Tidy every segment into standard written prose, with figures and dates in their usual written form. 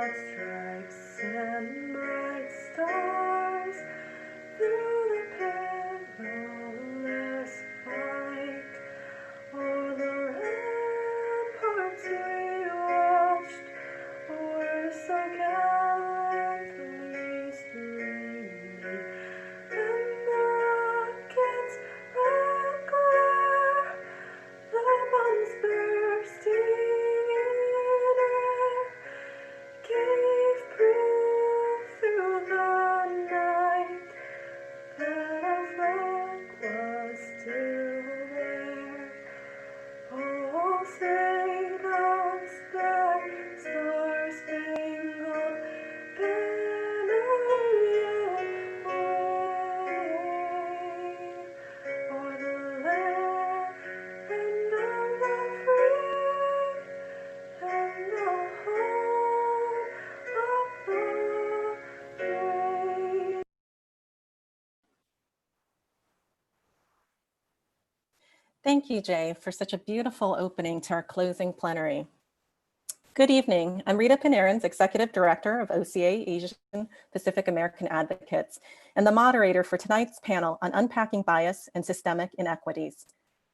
broad stripes and bright stars through the perilous fight. O'er the ramparts we watched were so gallantly streaming, and the rockets' red glare, the bombs bursting in air, gave proof through the night that our flag was still there. Oh, say does that star-spangled banner yet wave o'er the land of the free and the home of the brave? Thank you, Jay, for such a beautiful opening to our closing plenary. Good evening. I'm Rita Panarin's Executive Director of OCA Asian Pacific American Advocates and the moderator for tonight's panel on unpacking bias and systemic inequities.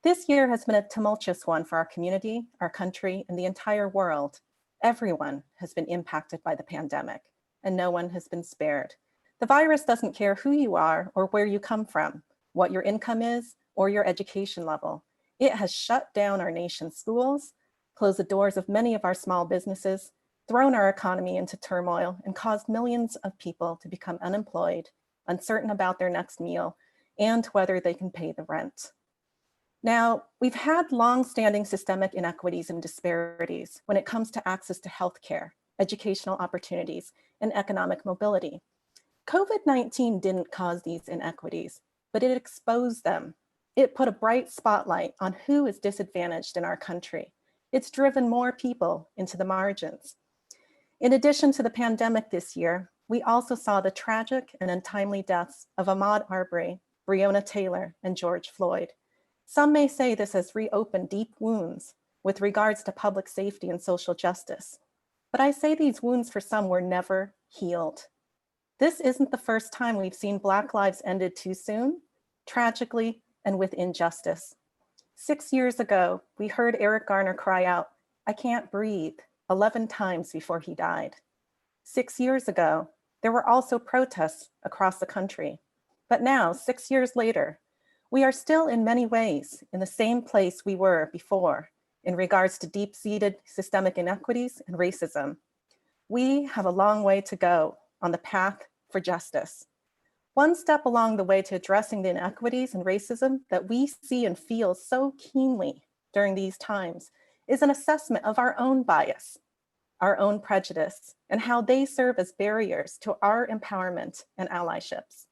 This year has been a tumultuous one for our community, our country, and the entire world. Everyone has been impacted by the pandemic, and no one has been spared. The virus doesn't care who you are or where you come from, what your income is, or your education level. It has shut down our nation's schools, closed the doors of many of our small businesses, thrown our economy into turmoil, and caused millions of people to become unemployed, uncertain about their next meal, and whether they can pay the rent. Now, we've had long-standing systemic inequities and disparities when it comes to access to healthcare, educational opportunities, and economic mobility. COVID-19 didn't cause these inequities, but it exposed them. It put a bright spotlight on who is disadvantaged in our country. It's driven more people into the margins. In addition to the pandemic this year, we also saw the tragic and untimely deaths of Ahmaud Arbery, Breonna Taylor, and George Floyd. Some may say this has reopened deep wounds with regards to public safety and social justice. But I say these wounds for some were never healed. This isn't the first time we've seen Black lives ended too soon, tragically, and with injustice. 6 years ago, we heard Eric Garner cry out, "I can't breathe," 11 times before he died. 6 years ago, there were also protests across the country. But now, 6 years later, we are still in many ways in the same place we were before in regards to deep-seated systemic inequities and racism. We have a long way to go on the path for justice. One step along the way to addressing the inequities and racism that we see and feel so keenly during these times is an assessment of our own bias, our own prejudice, and how they serve as barriers to our empowerment and allyships.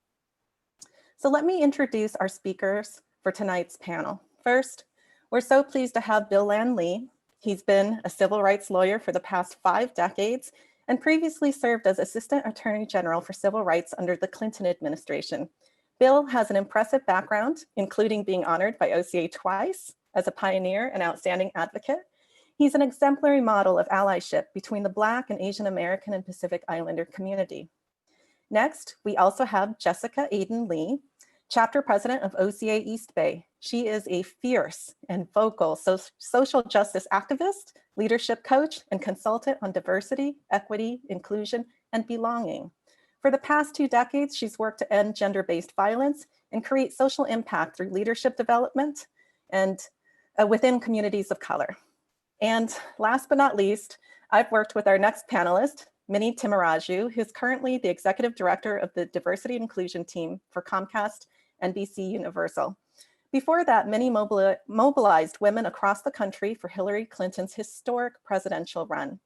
So let me introduce our speakers for tonight's panel. First, we're so pleased to have Bill Lan Lee. He's been a civil rights lawyer for the past 5 decades and previously served as Assistant Attorney General for Civil Rights under the Clinton administration. Bill has an impressive background, including being honored by OCA twice as a pioneer and outstanding advocate. He's an exemplary model of allyship between the Black and Asian American and Pacific Islander community. Next, we also have Jessica Aiden Lee, Chapter President of OCA East Bay. She is a fierce and vocal social justice activist, leadership coach, and consultant on diversity, equity, inclusion, and belonging. For the past 2 decades, she's worked to end gender-based violence and create social impact through leadership development and within communities of color. And last but not least, I've worked with our next panelist, Minnie Timaraju, who's currently the Executive Director of the Diversity and Inclusion Team for Comcast NBC Universal. Before that, Minnie mobilized women across the country for Hillary Clinton's historic presidential run.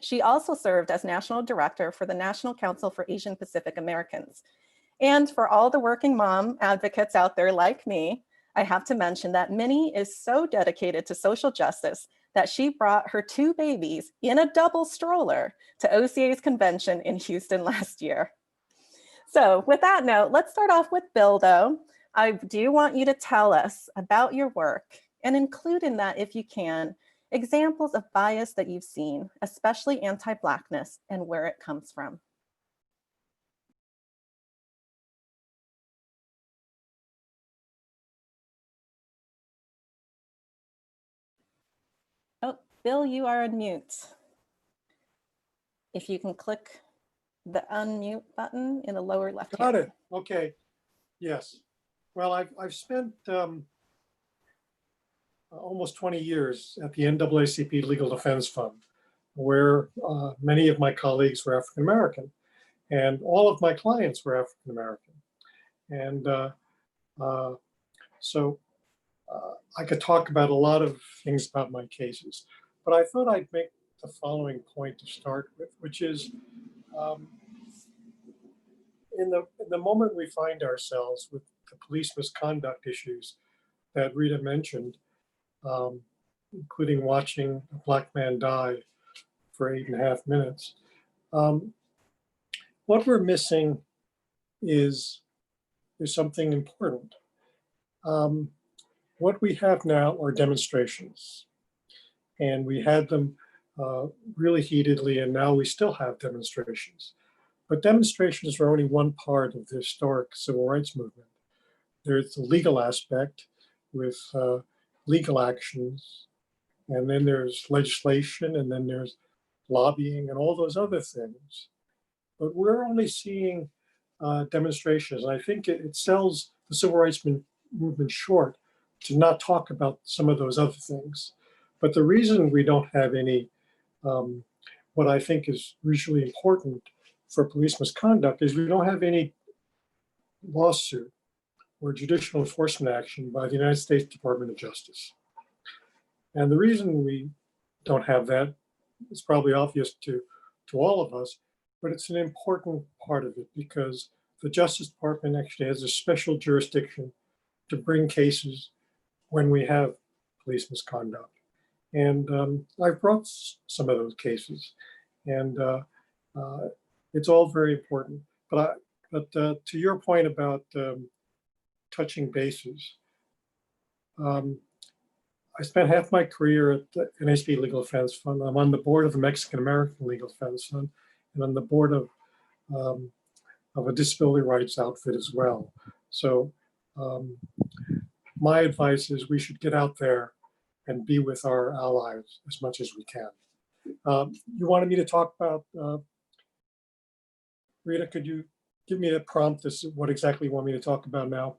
She also served as National Director for the National Council for Asian Pacific Americans. And for all the working mom advocates out there like me, I have to mention that Minnie is so dedicated to social justice that she brought her 2 babies in a double stroller to OCA's convention in Houston last year. So with that note, let's start off with Bill though. I do want you to tell us about your work and include in that, if you can, Examples of bias that you've seen, especially anti-Blackness, and where it comes from. Oh, Bill, you are on mute. If you can click the unmute button in the lower left hand. Got it. Okay. Yes. Well, I've spent almost 20 years at the NAACP Legal Defense Fund, where many of my colleagues were African American, and all of my clients were African American. And so I could talk about a lot of things about my cases, but I thought I'd make the following point to start with, which is in the moment we find ourselves with the police misconduct issues that Rita mentioned, including watching a Black man die for 8.5 minutes, what we're missing is something important. What we have now are demonstrations, and we had them really heatedly, and now we still have demonstrations. But demonstrations are only one part of the historic civil rights movement. There's the legal aspect with legal actions, and then there's legislation, and then there's lobbying and all those other things. But we're only seeing demonstrations. And I think it sells the civil rights movement short to not talk about some of those other things. But the reason we don't have any, what I think is really important for police misconduct is we don't have any lawsuit or judicial enforcement action by the United States Department of Justice. And the reason we don't have that is probably obvious to all of us, but it's an important part of it because the Justice Department actually has a special jurisdiction to bring cases when we have police misconduct. And I've brought some of those cases, and it's all very important. But to your point about touching bases, I spent half my career at the NAACP Legal Defense Fund. I'm on the board of the Mexican American Legal Defense Fund, and on the board of a disability rights outfit as well. So my advice is we should get out there and be with our allies as much as we can. You wanted me to talk about, Rita, could you give me a prompt as to what exactly you want me to talk about now?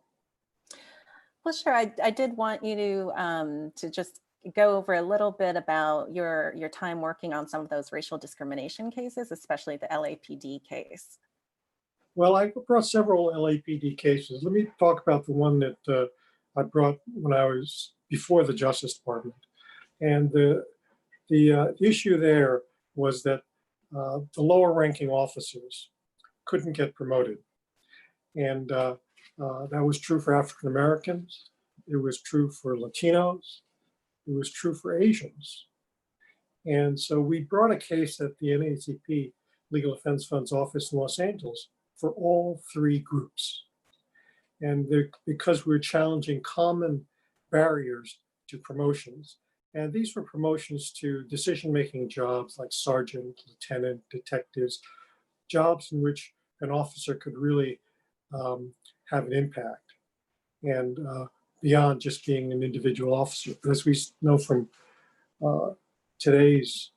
Well, sure. I did want you to just go over a little bit about your time working on some of those racial discrimination cases, especially the LAPD case. Well, I brought several LAPD cases. Let me talk about the one that I brought when I was before the Justice Department. And the issue there was that the lower ranking officers couldn't get promoted. And that was true for African Americans. It was true for Latinos. It was true for Asians. And so we brought a case at the NAACP Legal Defense Fund's office in Los Angeles for all three groups. And because we're challenging common barriers to promotions. And these were promotions to decision-making jobs like sergeant, lieutenant, detectives, jobs in which an officer could really have an impact and beyond just being an individual officer. But as we know from today's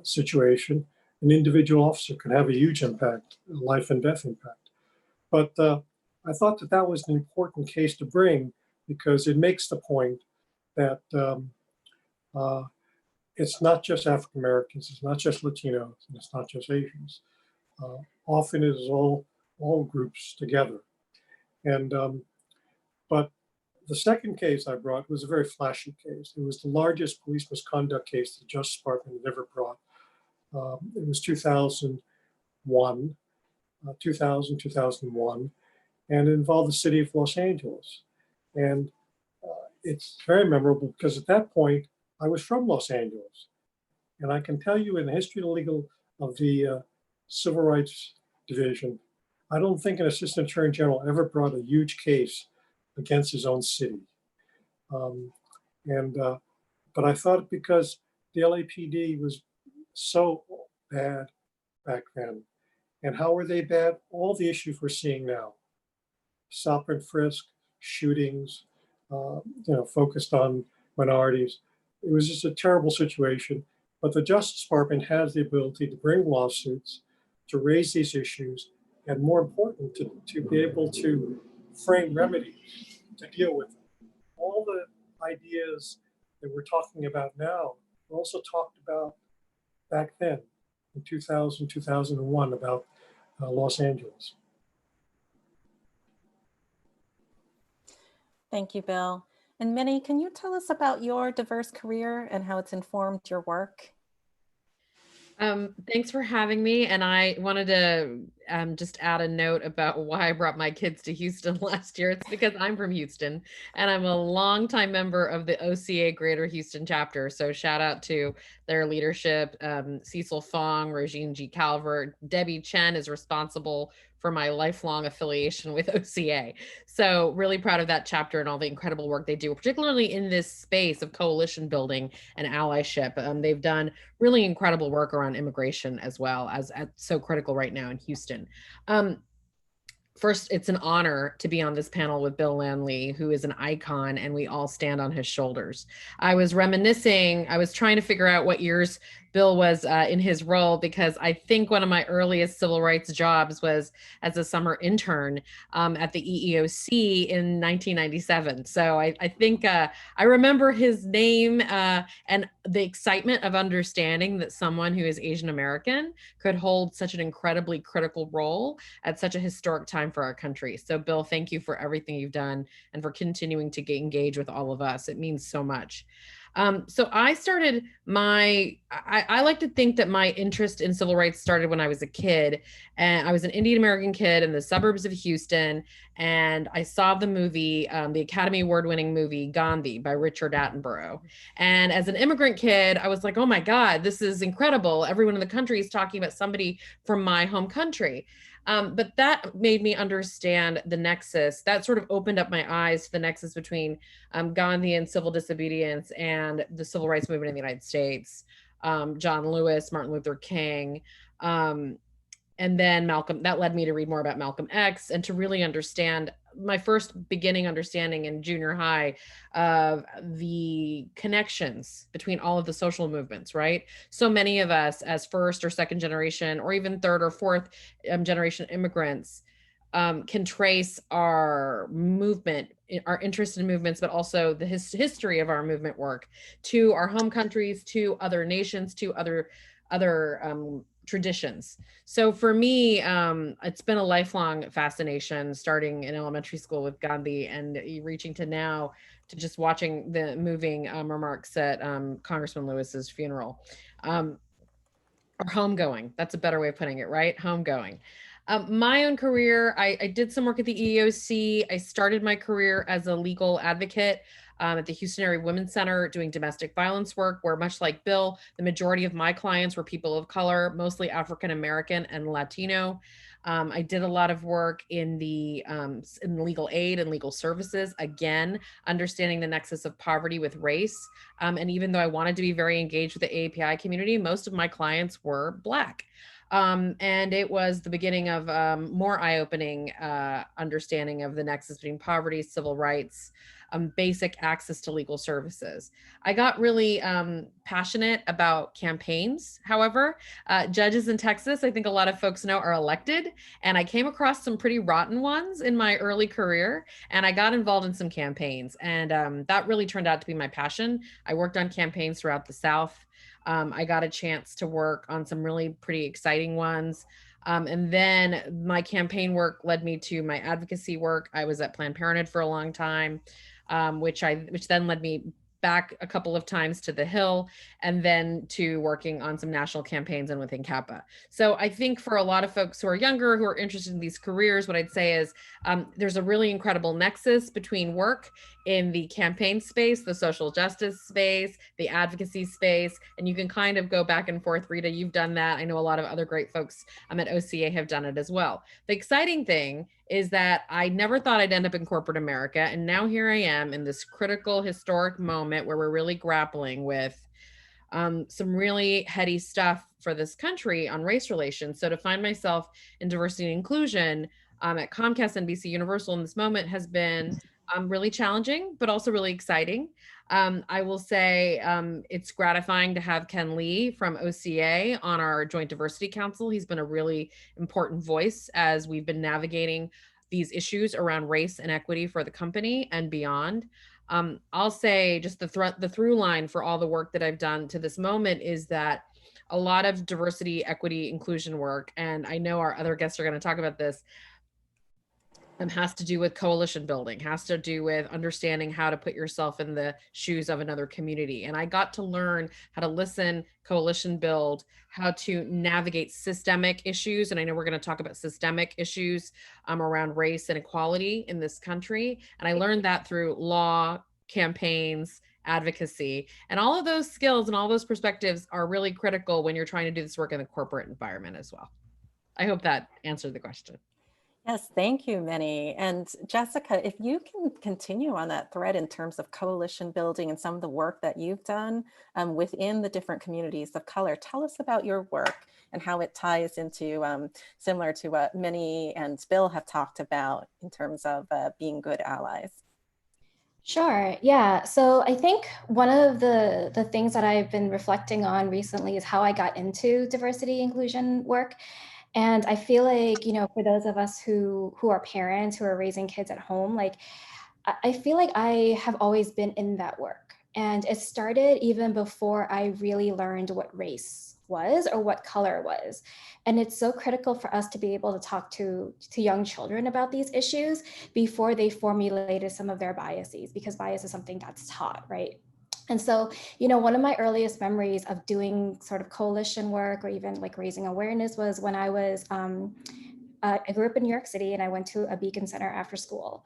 situation, an individual officer can have a huge impact, a life and death impact. But I thought that that was an important case to bring because it makes the point that it's not just African Americans, it's not just Latinos, and it's not just Asians. Often it is all groups together. And but the second case I brought was a very flashy case. It was the largest police misconduct case the Justice Department had ever brought. It was 2001, and it involved the city of Los Angeles. And it's very memorable because at that point, I was from Los Angeles. And I can tell you in the history of the Civil Rights Division, I don't think an assistant attorney general ever brought a huge case against his own city. But I thought because the LAPD was so bad back then, and how were they bad? All the issues we're seeing now, stop and frisk, shootings, focused on minorities. It was just a terrible situation. But the Justice Department has the ability to bring lawsuits, to raise these issues, and more important, to be able to frame remedies to deal with them. All the ideas that we're talking about now were also talked about back then in 2000, 2001 about Los Angeles. Thank you, Bill. And Minnie, can you tell us about your diverse career and how it's informed your work? Thanks for having me. And I wanted to just add a note about why I brought my kids to Houston last year. It's because I'm from Houston and I'm a longtime member of the OCA Greater Houston chapter. So shout out to their leadership, Cecil Fong, Regine G. Calvert. Debbie Chen is responsible for my lifelong affiliation with OCA. So really proud of that chapter and all the incredible work they do, particularly in this space of coalition building and allyship. They've done really incredible work around immigration as well, as so critical right now in Houston. First, it's an honor to be on this panel with Bill Landley, who is an icon, and we all stand on his shoulders. I was reminiscing, I was trying to figure out what years Bill was in his role, because I think one of my earliest civil rights jobs was as a summer intern at the EEOC in 1997. So I think I remember his name and the excitement of understanding that someone who is Asian American could hold such an incredibly critical role at such a historic time for our country. So Bill, thank you for everything you've done and for continuing to engage with all of us. It means so much. So I started I like to think that my interest in civil rights started when I was a kid, and I was an Indian American kid in the suburbs of Houston. And I saw the movie, the Academy Award winning movie, Gandhi by Richard Attenborough. And as an immigrant kid, I was like, oh my God, this is incredible. Everyone in the country is talking about somebody from my home country. But that made me understand the nexus. That sort of opened up my eyes to the nexus between Gandhi and civil disobedience and the civil rights movement in the United States. John Lewis, Martin Luther King, and then Malcolm. That led me to read more about Malcolm X and to really understand my first beginning understanding in junior high of the connections between all of the social movements, right? So many of us as first or second generation, or even third or fourth generation immigrants can trace our movement, our interest in movements, but also the history of our movement work to our home countries, to other nations, to other traditions. So for me, it's been a lifelong fascination, starting in elementary school with Gandhi and reaching to now to just watching the moving remarks at Congressman Lewis's funeral. Or homegoing, that's a better way of putting it, right? Homegoing. My own career, I did some work at the EEOC. I started my career as a legal advocate at the Houston Area Women's Center doing domestic violence work, where much like Bill, the majority of my clients were people of color, mostly African American and Latino. I did a lot of work in legal aid and legal services, again, understanding the nexus of poverty with race. And even though I wanted to be very engaged with the AAPI community, most of my clients were Black. And it was the beginning of more eye-opening understanding of the nexus between poverty, civil rights, basic access to legal services. I got really passionate about campaigns. However, judges in Texas, I think a lot of folks know, are elected, and I came across some pretty rotten ones in my early career, and I got involved in some campaigns, and that really turned out to be my passion. I worked on campaigns throughout the South. I got a chance to work on some really pretty exciting ones. And then my campaign work led me to my advocacy work. I was at Planned Parenthood for a long time, which then led me back a couple of times to the Hill, and then to working on some national campaigns and within CAPA. So I think for a lot of folks who are younger, who are interested in these careers, what I'd say is there's a really incredible nexus between work in the campaign space, the social justice space, the advocacy space, and you can kind of go back and forth. Rita, you've done that. I know a lot of other great folks at OCA have done it as well. The exciting thing is that I never thought I'd end up in corporate America. And now here I am in this critical historic moment where we're really grappling with some really heady stuff for this country on race relations. So to find myself in diversity and inclusion at Comcast, NBC Universal in this moment has been really challenging, but also really exciting. I will say it's gratifying to have Ken Lee from OCA on our Joint Diversity Council. He's been a really important voice as we've been navigating these issues around race and equity for the company and beyond. I'll say just the through line for all the work that I've done to this moment is that a lot of diversity, equity, inclusion work, and I know our other guests are going to talk about this, has to do with coalition building, has to do with understanding how to put yourself in the shoes of another community. And I got to learn how to listen, coalition build, how to navigate systemic issues. And I know we're going to talk about systemic issues around race and equality in this country. And I learned that through law, campaigns, advocacy, and all of those skills and all those perspectives are really critical when you're trying to do this work in the corporate environment as well. I hope that answered the question. Yes, thank you, Minnie. And Jessica, if you can continue on that thread in terms of coalition building and some of the work that you've done within the different communities of color, tell us about your work and how it ties into similar to what Minnie and Bill have talked about in terms of being good allies. Sure. Yeah. So I think one of the things that I've been reflecting on recently is how I got into diversity inclusion work. And I feel like, you know, for those of us who are parents, who are raising kids at home, like I feel like I have always been in that work. And it started even before I really learned what race was or what color was. And it's so critical for us to be able to talk to young children about these issues before they formulated some of their biases, because bias is something that's taught, right? And so, you know, one of my earliest memories of doing sort of coalition work or even like raising awareness was when I was, I grew up in New York City and I went to a Beacon Center after school.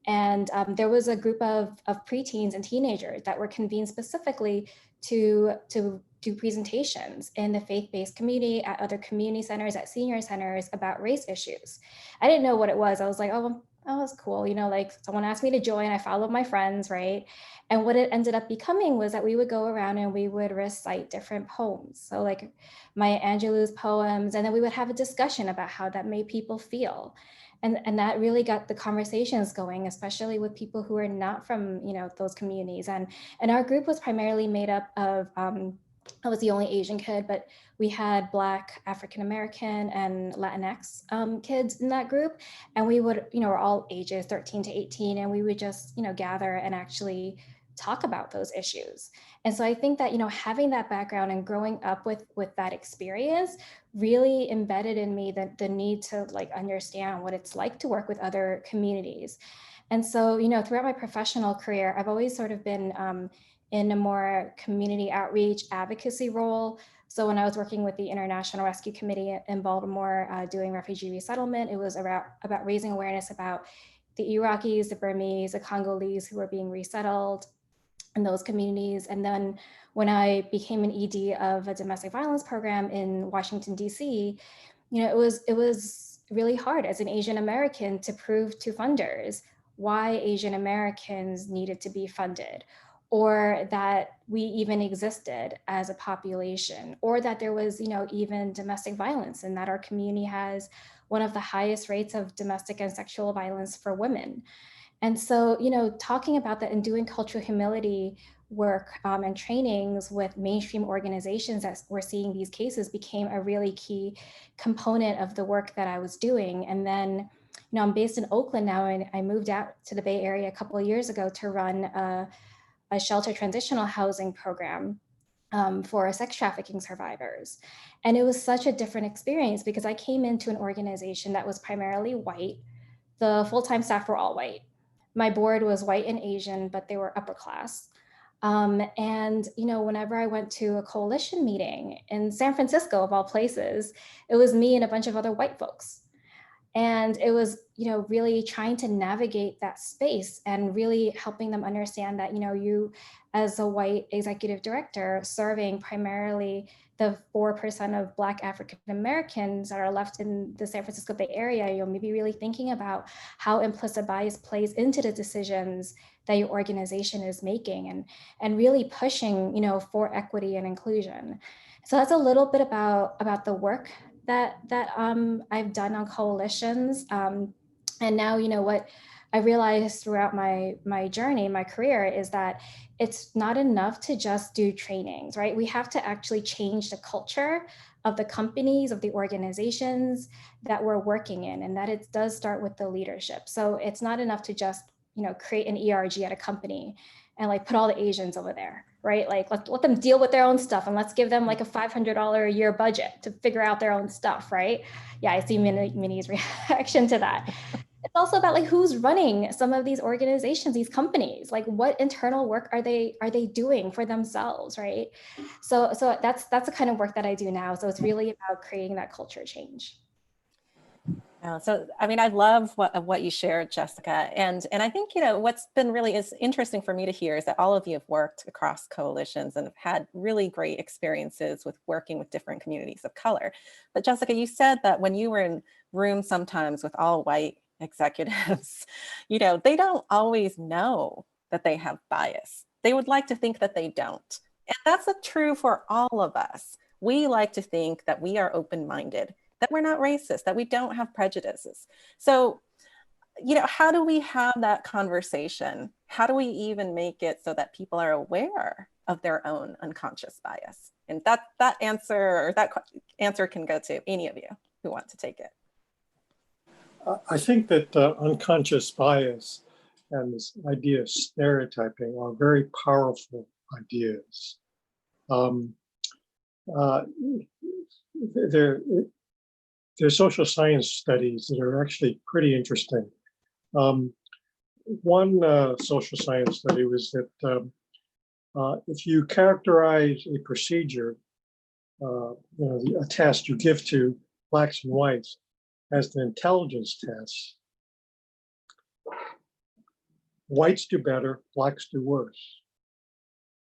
And there was a group of preteens and teenagers that were convened specifically to do presentations in the faith-based community, at other community centers, at senior centers about race issues. I didn't know what it was. I was like, oh, that was cool. You know, like someone asked me to join, I followed my friends, right? And what it ended up becoming was that we would go around and we would recite different poems. So like Maya Angelou's poems, and then we would have a discussion about how that made people feel. And that really got the conversations going, especially with people who are not from, you know, those communities. And our group was primarily made up of, I was the only Asian kid, but we had Black, African-American, and Latinx kids in that group. And we would, you know, we're all ages 13 to 18, and we would just, you know, gather and actually talk about those issues. And so I think that, you know, having that background and growing up with that experience really embedded in me the need to like understand what it's like to work with other communities. And so, you know, throughout my professional career, I've always sort of been in a more community outreach advocacy role. So when I was working with the International Rescue Committee in Baltimore doing refugee resettlement, it was about raising awareness about the Iraqis, the Burmese, the Congolese who were being resettled in those communities. And then when I became an ED of a domestic violence program in Washington, DC, you know, it was really hard as an Asian American to prove to funders why Asian Americans needed to be funded, or that we even existed as a population, or that there was, you know, even domestic violence, and that our community has one of the highest rates of domestic and sexual violence for women. And so, you know, talking about that and doing cultural humility work and trainings with mainstream organizations that were seeing these cases became a really key component of the work that I was doing. And then, you know, I'm based in Oakland now, and I moved out to the Bay Area a couple of years ago to run a shelter transitional housing program for sex trafficking survivors. And it was such a different experience because I came into an organization that was primarily white. The full-time staff were all white. My board was white and Asian, but they were upper class. And, you know, whenever I went to a coalition meeting in San Francisco, of all places, it was me and a bunch of other white folks. And it was, really trying to navigate that space and really helping them understand that, you as a white executive director serving primarily the 4% of Black African Americans that are left in the San Francisco Bay Area, maybe really thinking about how implicit bias plays into the decisions that your organization is making, and really pushing, for equity and inclusion. So that's a little bit about the work that I've done on coalitions. And now, what I realized throughout my journey, my career, is that it's not enough to just do trainings, right? We have to actually change the culture of the companies, of the organizations that we're working in, and that it does start with the leadership. So it's not enough to just, create an ERG at a company and like put all the Asians over there, right? Like let them deal with their own stuff, and let's give them like a $500 a year budget to figure out their own stuff, right? Yeah, I see Minnie's reaction to that. It's also about like who's running some of these organizations, these companies, like what internal work are they doing for themselves, right? So that's the kind of work that I do now. So it's really about creating that culture change. So, I mean, I love what you shared, Jessica. And I think, what's been really is interesting for me to hear is that all of you have worked across coalitions and have had really great experiences with working with different communities of color. But Jessica, you said that when you were in rooms sometimes with all white executives, they don't always know that they have bias. They would like to think that they don't. And that's true for all of us. We like to think that we are open-minded, that we're not racist, that we don't have prejudices. So, how do we have that conversation? How do we even make it so that people are aware of their own unconscious bias? And that answer can go to any of you who want to take it. I think that unconscious bias and this idea of stereotyping are very powerful ideas. There's social science studies that are actually pretty interesting. One social science study was that if you characterize a procedure, a test you give to Blacks and whites as an intelligence test, whites do better, Blacks do worse.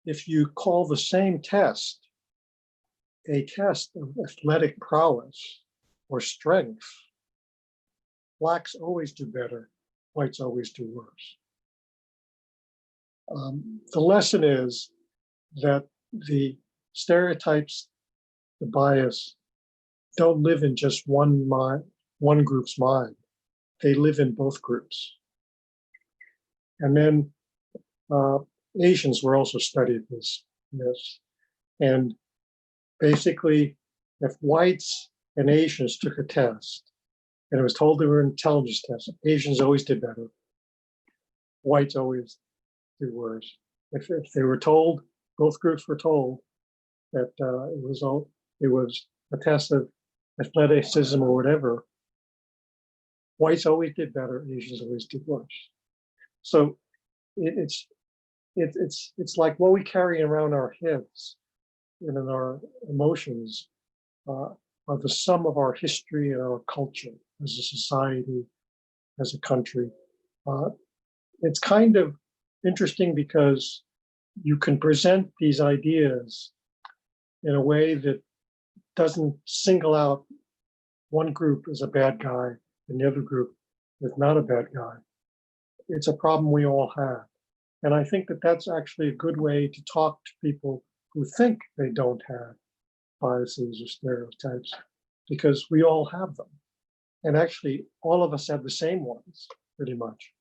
If you call the same test a test of athletic prowess or strength, Blacks always do better, whites always do worse. The lesson is that the stereotypes, the bias, don't live in just one group's mind. They live in both groups. And then Asians were also studied this. And basically, if whites and Asians took a test and it was told they were an intelligence test, Asians always did better. Whites always did worse. If they were told, both groups were told that it was a test of athleticism or whatever, whites always did better, Asians always did worse. So it's like what we carry around our heads and in our emotions are the sum of our history and our culture as a society, as a country. It's kind of interesting because you can present these ideas in a way that doesn't single out one group as a bad guy and the other group is not a bad guy. It's a problem we all have. And I think that that's actually a good way to talk to people who think they don't have biases or stereotypes, because we all have them. And actually, all of us have the same ones, pretty much.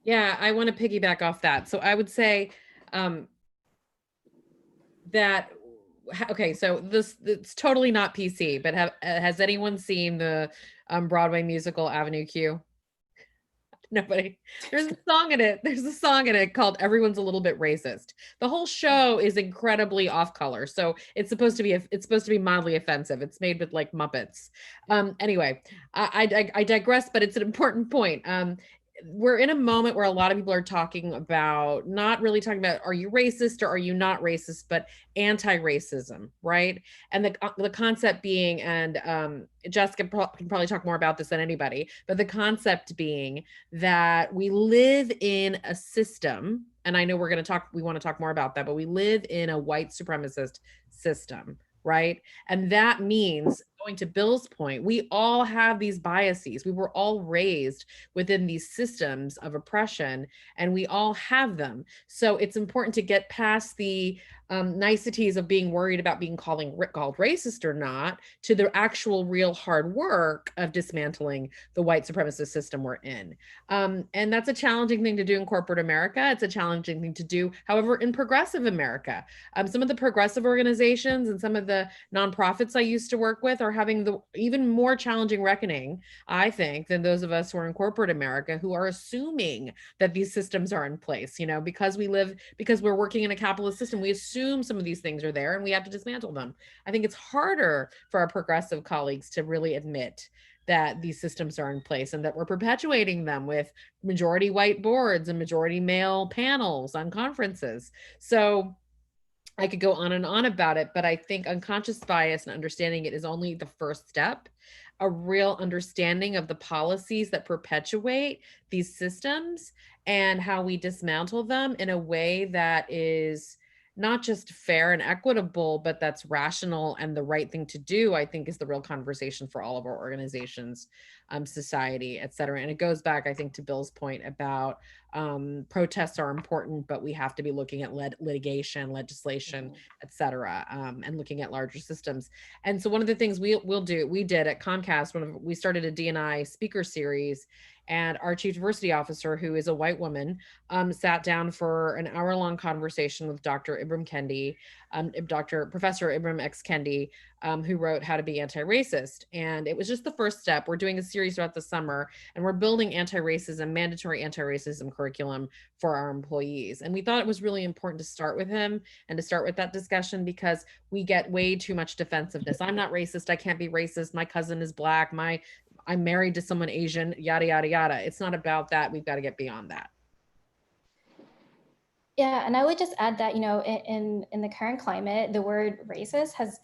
Yeah, I want to piggyback off that. So I would say that, okay, so it's totally not PC, but has anyone seen the Broadway musical Avenue Q? Nobody. There's a song in it. There's a song in it called "Everyone's a Little Bit Racist." The whole show is incredibly off color, so it's supposed to be mildly offensive. It's made with like Muppets. Anyway, I digress, but it's an important point. we're in a moment where a lot of people are talking about, not really talking about, are you racist or are you not racist, but anti-racism, right? And the concept being, and Jessica can probably talk more about this than anybody, but the concept being that we live in a system, and I know we want to talk more about that, but we live in a white supremacist system, right? And that means, going to Bill's point, we all have these biases. We were all raised within these systems of oppression, and we all have them. So it's important to get past the niceties of being worried about being called racist or not, to the actual real hard work of dismantling the white supremacist system we're in. And that's a challenging thing to do in corporate America. It's a challenging thing to do, however, in progressive America. Some of the progressive organizations and some of the nonprofits I used to work with are having the even more challenging reckoning, I think, than those of us who are in corporate America, who are assuming that these systems are in place. You know, because we're working in a capitalist system, we assume some of these things are there and we have to dismantle them. I think it's harder for our progressive colleagues to really admit that these systems are in place and that we're perpetuating them with majority white boards and majority male panels on conferences. So I could go on and on about it, but I think unconscious bias and understanding it is only the first step. A real understanding of the policies that perpetuate these systems and how we dismantle them in a way that is not just fair and equitable, but that's rational and the right thing to do, I think, is the real conversation for all of our organizations, society, et cetera. And it goes back, I think, to Bill's point about protests are important, but we have to be looking at litigation, legislation, et cetera, and looking at larger systems. And so one of the things we did at Comcast, we started a D&I speaker series, and our chief diversity officer, who is a white woman, sat down for an hour-long conversation with Dr. Ibram Kendi, Professor Ibram X. Kendi, who wrote How to Be Anti-Racist. And it was just the first step. We're doing a series throughout the summer, and we're building mandatory anti-racism curriculum for our employees. And we thought it was really important to start with him and to start with that discussion, because we get way too much defensiveness. I'm not racist. I can't be racist. My cousin is Black. I'm married to someone Asian, yada, yada, yada. It's not about that. We've got to get beyond that. Yeah, and I would just add that, you know, in the current climate, the word racist has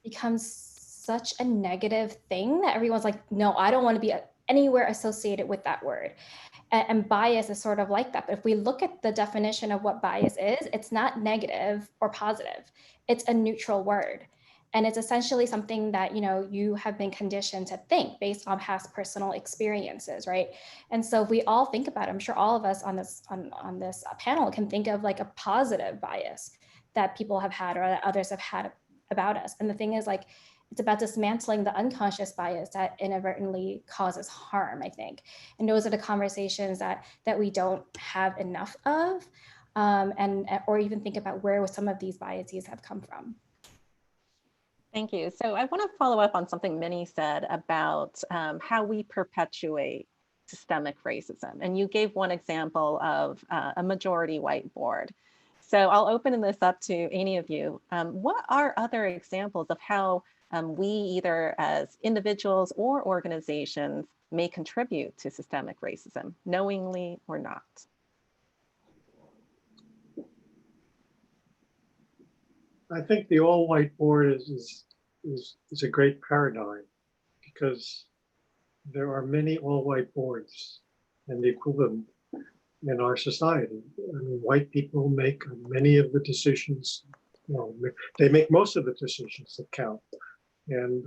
become such a negative thing that everyone's like, no, I don't want to be anywhere associated with that word. And bias is sort of like that. But if we look at the definition of what bias is, it's not negative or positive. It's a neutral word. And it's essentially something that, you know, you have been conditioned to think based on past personal experiences, right? And so if we all think about it, I'm sure all of us on this panel can think of like a positive bias that people have had or that others have had about us. And the thing is, like, it's about dismantling the unconscious bias that inadvertently causes harm, I think. And those are the conversations that we don't have enough of, or even think about where some of these biases have come from. Thank you. So I want to follow up on something Minnie said about how we perpetuate systemic racism. And you gave one example of a majority white board. So I'll open this up to any of you. What are other examples of how we, either as individuals or organizations, may contribute to systemic racism, knowingly or not? I think the all-white board is a great paradigm, because there are many all-white boards and the equivalent in our society. I mean, white people make many of the decisions. Well, they make most of the decisions that count. And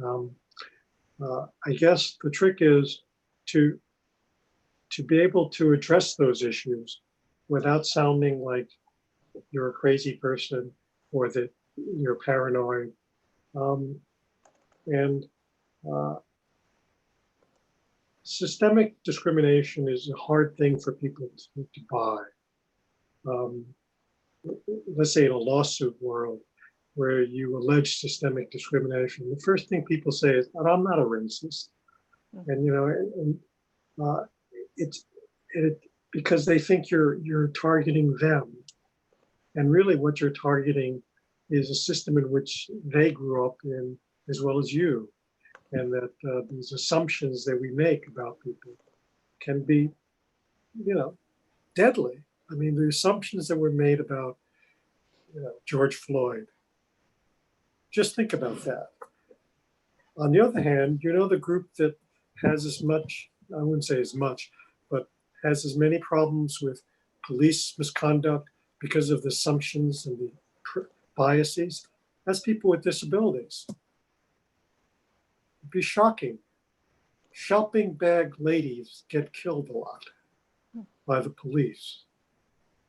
I guess the trick is to be able to address those issues without sounding like you're a crazy person or that you're paranoid. Systemic discrimination is a hard thing for people to buy. Let's say in a lawsuit world where you allege systemic discrimination, the first thing people say is, "But I'm not a racist," and you know, it's because they think you're targeting them, and really what you're targeting is a system in which they grew up in as well as you, and that these assumptions that we make about people can be deadly. I mean, the assumptions that were made about, George Floyd. Just think about that. On the other hand, the group that has as much, I wouldn't say as much, but has as many problems with police misconduct because of the assumptions and the biases as people with disabilities. It'd be shocking. Shopping bag ladies get killed a lot by the police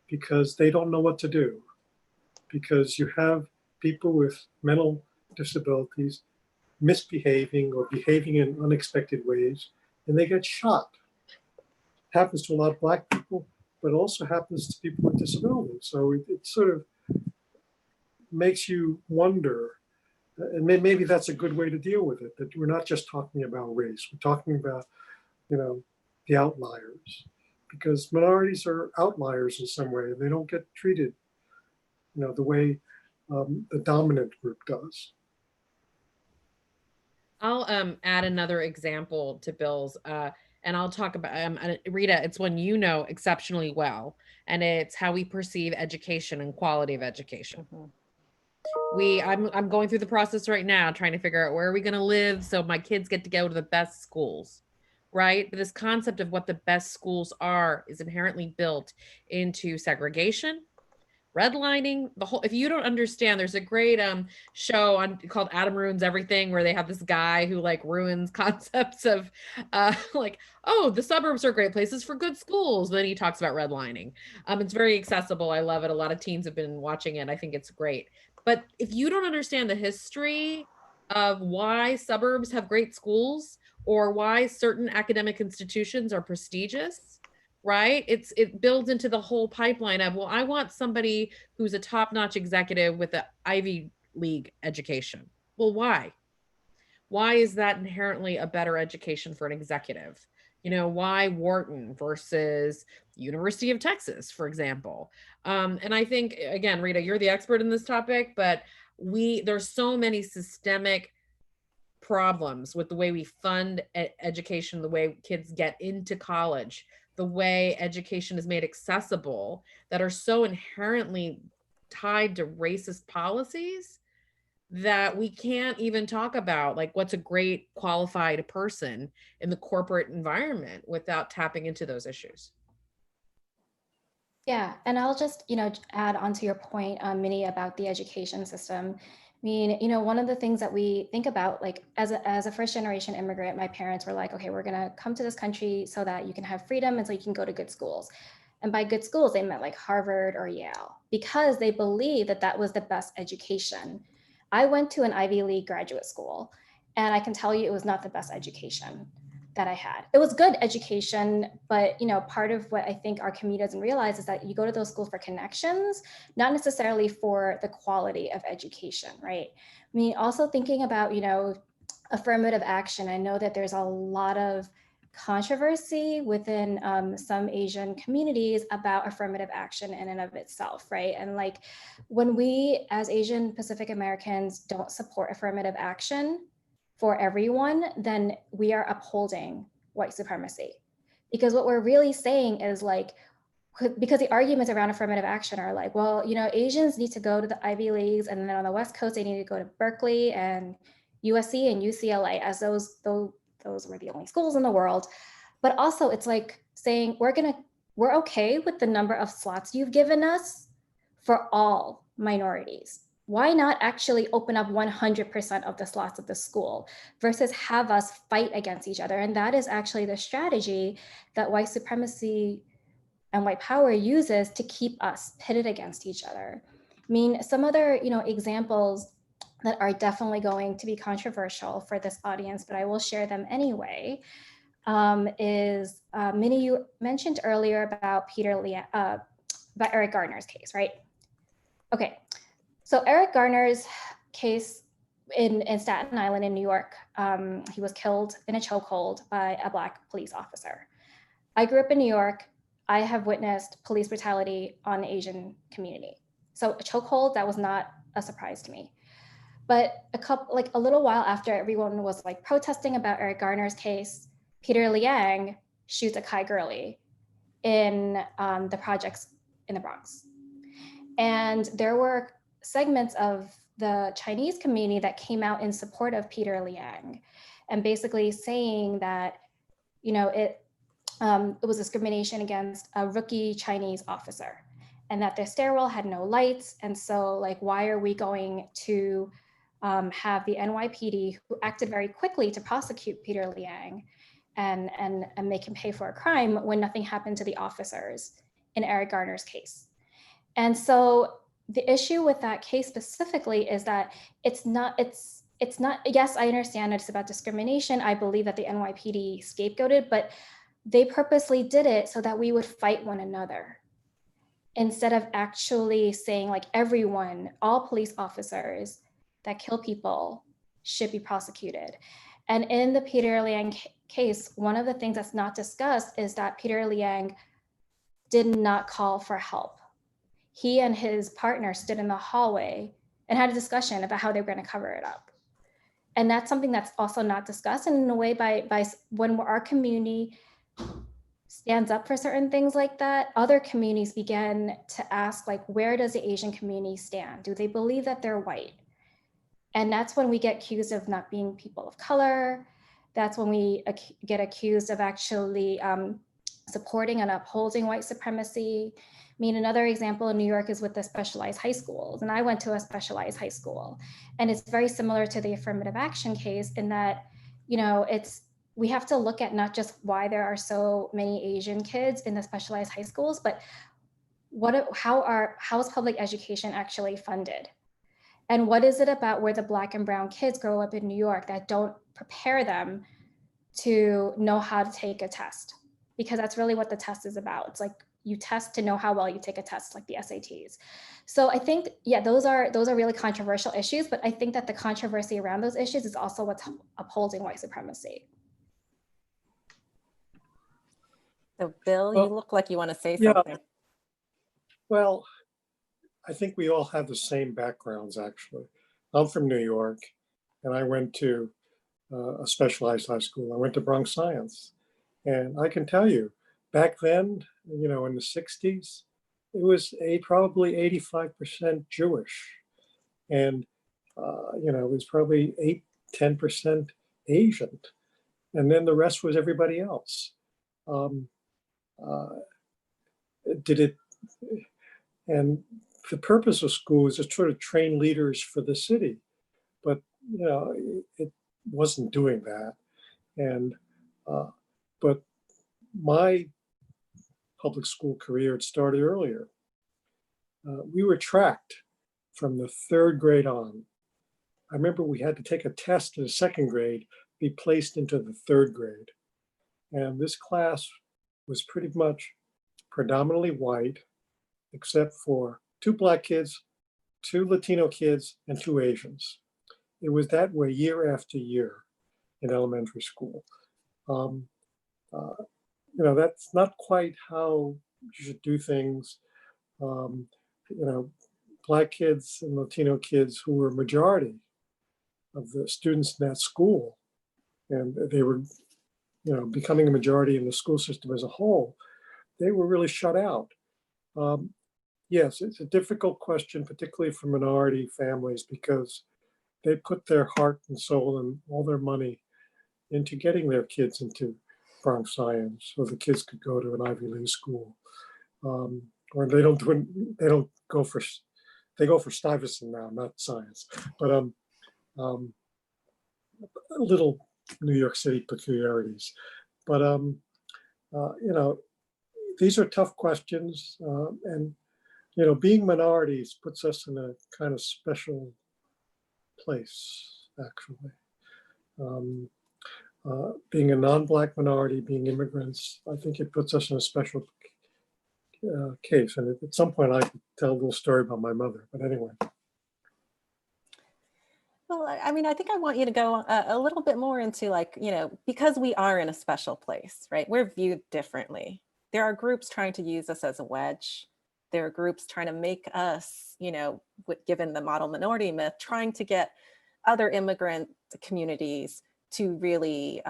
because they don't know what to do. Because you have people with mental disabilities misbehaving or behaving in unexpected ways, and they get shot. It happens to a lot of Black people, but also happens to people with disabilities. So it sort of makes you wonder, and maybe that's a good way to deal with it, that we're not just talking about race, we're talking about, the outliers, because minorities are outliers in some way, and they don't get treated, the way the dominant group does. I'll add another example to Bill's, and I'll talk about, Rita, it's one you know exceptionally well, and it's how we perceive education and quality of education. I'm going through the process right now, trying to figure out where are we going to live so my kids get to go to the best schools, right? But this concept of what the best schools are is inherently built into segregation, redlining, the whole. If you don't understand, there's a great show on called Adam Ruins Everything, where they have this guy who like ruins concepts of like, oh, the suburbs are great places for good schools. Then he talks about redlining. It's very accessible. I love it. A lot of teens have been watching it. I think it's great. But if you don't understand the history of why suburbs have great schools or why certain academic institutions are prestigious, right? It builds into the whole pipeline of, well, I want somebody who's a top-notch executive with an Ivy League education. Well, why? Why is that inherently a better education for an executive? Why Wharton versus University of Texas, for example? And I think, again, Rita, you're the expert in this topic, but there's so many systemic problems with the way we fund education, the way kids get into college, the way education is made accessible, that are so inherently tied to racist policies that we can't even talk about like what's a great qualified person in the corporate environment without tapping into those issues. Yeah, and I'll just, add onto your point, Minnie, about the education system. I mean, one of the things that we think about, like as a first generation immigrant, my parents were like, okay, we're gonna come to this country so that you can have freedom and so you can go to good schools. And by good schools, they meant like Harvard or Yale, because they believed that that was the best education. I went to an Ivy League graduate school, and I can tell you it was not the best education that I had. It was good education, but part of what I think our community doesn't realize is that you go to those schools for connections, not necessarily for the quality of education, right? I mean, also thinking about, affirmative action. I know that there's a lot of controversy within some Asian communities about affirmative action in and of itself, right? And like when we as Asian Pacific Americans don't support affirmative action for everyone, then we are upholding white supremacy. Because what we're really saying is like, because the arguments around affirmative action are like, well, Asians need to go to the Ivy Leagues, and then on the West Coast, they need to go to Berkeley and USC and UCLA, as those were the only schools in the world. But also it's like saying, we're okay with the number of slots you've given us for all minorities. Why not actually open up 100% of the slots of the school versus have us fight against each other? And that is actually the strategy that white supremacy and white power uses to keep us pitted against each other. I mean, some other, examples that are definitely going to be controversial for this audience, but I will share them anyway, is Minnie, you mentioned earlier about about Eric Garner's case, right? Okay, so Eric Garner's case in Staten Island in New York, he was killed in a chokehold by a Black police officer. I grew up in New York. I have witnessed police brutality on the Asian community. So a chokehold, that was not a surprise to me. But a little while after everyone was like protesting about Eric Garner's case, Peter Liang shoots a Kai Gurley in the projects in the Bronx. And there were segments of the Chinese community that came out in support of Peter Liang, and basically saying that, you know, it was discrimination against a rookie Chinese officer, and that their stairwell had no lights. And so, like, why are we going to have the NYPD, who acted very quickly to prosecute Peter Liang and make him pay for a crime, when nothing happened to the officers in Eric Garner's case? And so the issue with that case specifically is that it's not, yes, I understand it's about discrimination. I believe that the NYPD scapegoated, but they purposely did it so that we would fight one another, instead of actually saying, like, everyone, all police officers that kill people should be prosecuted. And in the Peter Liang case, one of the things that's not discussed is that Peter Liang did not call for help. He and his partner stood in the hallway and had a discussion about how they were going to cover it up. And that's something that's also not discussed. And in a way, by when our community stands up for certain things like that, other communities begin to ask, like, where does the Asian community stand? Do they believe that they're white? And that's when we get accused of not being people of color. That's when we get accused of actually supporting and upholding white supremacy. I mean, another example in New York is with the specialized high schools. And I went to a specialized high school. And it's very similar to the affirmative action case in that, you know, we have to look at not just why there are so many Asian kids in the specialized high schools, but how is public education actually funded? And what is it about where the Black and brown kids grow up in New York that don't prepare them to know how to take a test? Because that's really what the test is about. It's like you test to know how well you take a test, like the SATs. So I think, yeah, those are really controversial issues, but I think that the controversy around those issues is also what's upholding white supremacy. So Bill, Well, you look like you want to say yeah. something. Well, I think we all have the same backgrounds, actually. I'm from New York, and I went to a specialized high school. I went to Bronx Science. And I can tell you, back then, you know, in the 60s, it was probably 85% Jewish. And, you know, it was probably 10% Asian. And then the rest was everybody else. And the purpose of school is to sort of train leaders for the city. But, you know, it wasn't doing that. And, but my public school career had started earlier. We were tracked from the 3rd grade on. I remember we had to take a test in the 2nd grade, be placed into the 3rd grade. And this class was pretty much predominantly white, except for 2 Black kids, 2 Latino kids, and 2 Asians. It was that way year after year in elementary school. You know, that's not quite how you should do things. You know, Black kids and Latino kids, who were a majority of the students in that school, and they were, you know, becoming a majority in the school system as a whole, they were really shut out. Yes, it's a difficult question, particularly for minority families, because they put their heart and soul and all their money into getting their kids into Bronx Science, so the kids could go to an Ivy League school. Or they go for Stuyvesant now, not science, but little New York City peculiarities. But you know, these are tough questions, and you know, being minorities puts us in a kind of special place, actually. Being a non-Black minority, being immigrants, I think it puts us in a special case. And at some point I could tell a little story about my mother, but anyway. Well, I mean, I think I want you to go a little bit more into, like, you know, because we are in a special place, right? We're viewed differently. There are groups trying to use us as a wedge. There are groups trying to make us, you know, given the model minority myth, trying to get other immigrant communities to really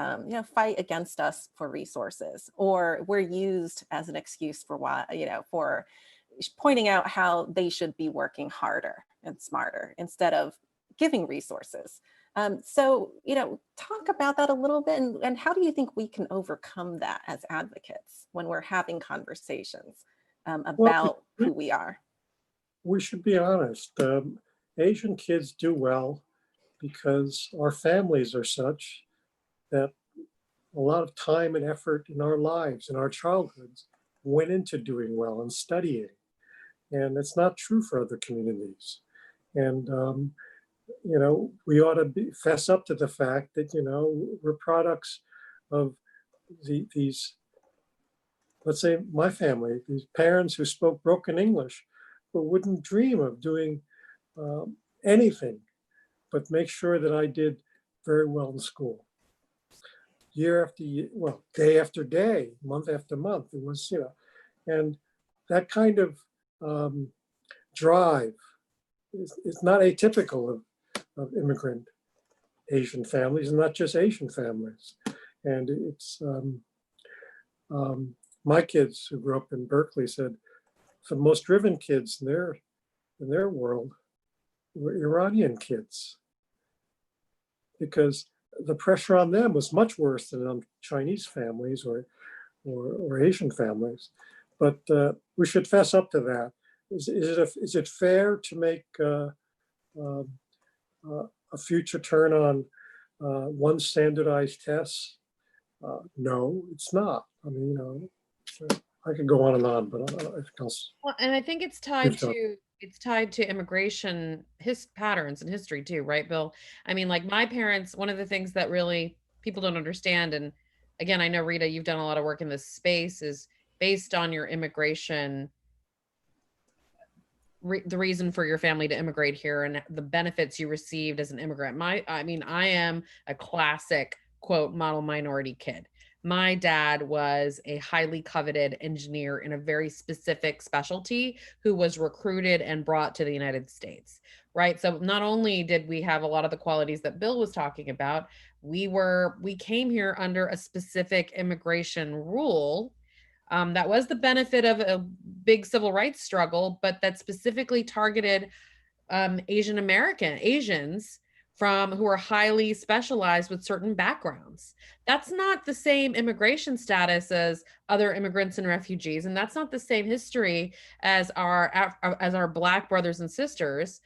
fight against us for resources, or we're used as an excuse for why, for pointing out how they should be working harder and smarter instead of giving resources. So, talk about that a little bit, and how do you think we can overcome that as advocates when we're having conversations about who we are? We should be honest. Asian kids do well because our families are such that a lot of time and effort in our lives, in our childhoods, went into doing well and studying. And it's not true for other communities. And, we ought to fess up to the fact that, we're products of these, let's say my family, these parents who spoke broken English, but wouldn't dream of doing anything but make sure that I did very well in school. Year after year, well, day after day, month after month, it was, and that kind of drive is not atypical of immigrant Asian families, and not just Asian families. And it's, my kids who grew up in Berkeley said the most driven kids in their world were Iranian kids, because the pressure on them was much worse than on Chinese families or Asian families. But we should fess up to that. Is it fair to make a future turn on one standardized test? No, it's not. I mean, I could go on and on, but I think Well, and I think it's tied to immigration patterns and history too, right, Bill? I mean, like my parents, one of the things that really people don't understand, and again, I know Rita, you've done a lot of work in this space, is based on your immigration, the reason for your family to immigrate here and the benefits you received as an immigrant. I am a classic quote model minority kid. My dad was a highly coveted engineer in a very specific specialty who was recruited and brought to the United States, right? So not only did we have a lot of the qualities that Bill was talking about, we came here under a specific immigration rule that was the benefit of a big civil rights struggle, but that specifically targeted Asians who are highly specialized with certain backgrounds. That's not the same immigration status as other immigrants and refugees, and that's not the same history as our Black brothers and sisters,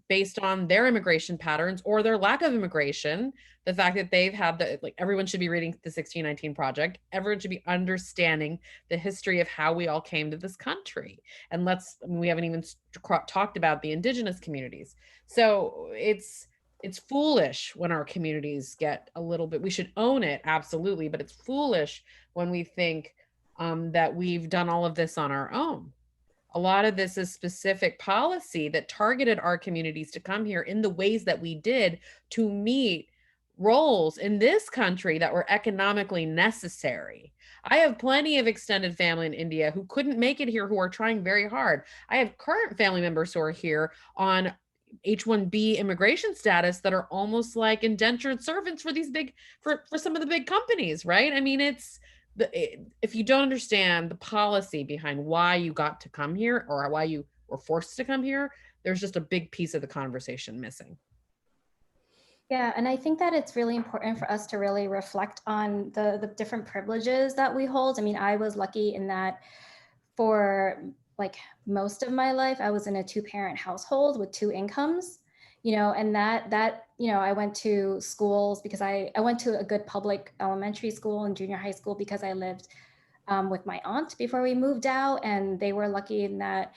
based on their immigration patterns or their lack of immigration. The fact that they've had everyone should be reading the 1619 Project. Everyone should be understanding the history of how we all came to this country. And we haven't even talked about the indigenous communities. So it's foolish when our communities get a little bit, we should own it, absolutely, but it's foolish when we think that we've done all of this on our own. A lot of this is specific policy that targeted our communities to come here in the ways that we did to meet roles in this country that were economically necessary. I have plenty of extended family in India who couldn't make it here, who are trying very hard. I have current family members who are here on H-1B immigration status that are almost like indentured servants for for some of the big companies, right? I mean, if you don't understand the policy behind why you got to come here or why you were forced to come here, there's just a big piece of the conversation missing. Yeah, and I think that it's really important for us to really reflect on the different privileges that we hold. I mean, I was lucky in that for like most of my life, I was in a 2-parent household with 2 incomes, and that I went to schools because I went to a good public elementary school and junior high school because I lived with my aunt before we moved out, and they were lucky in that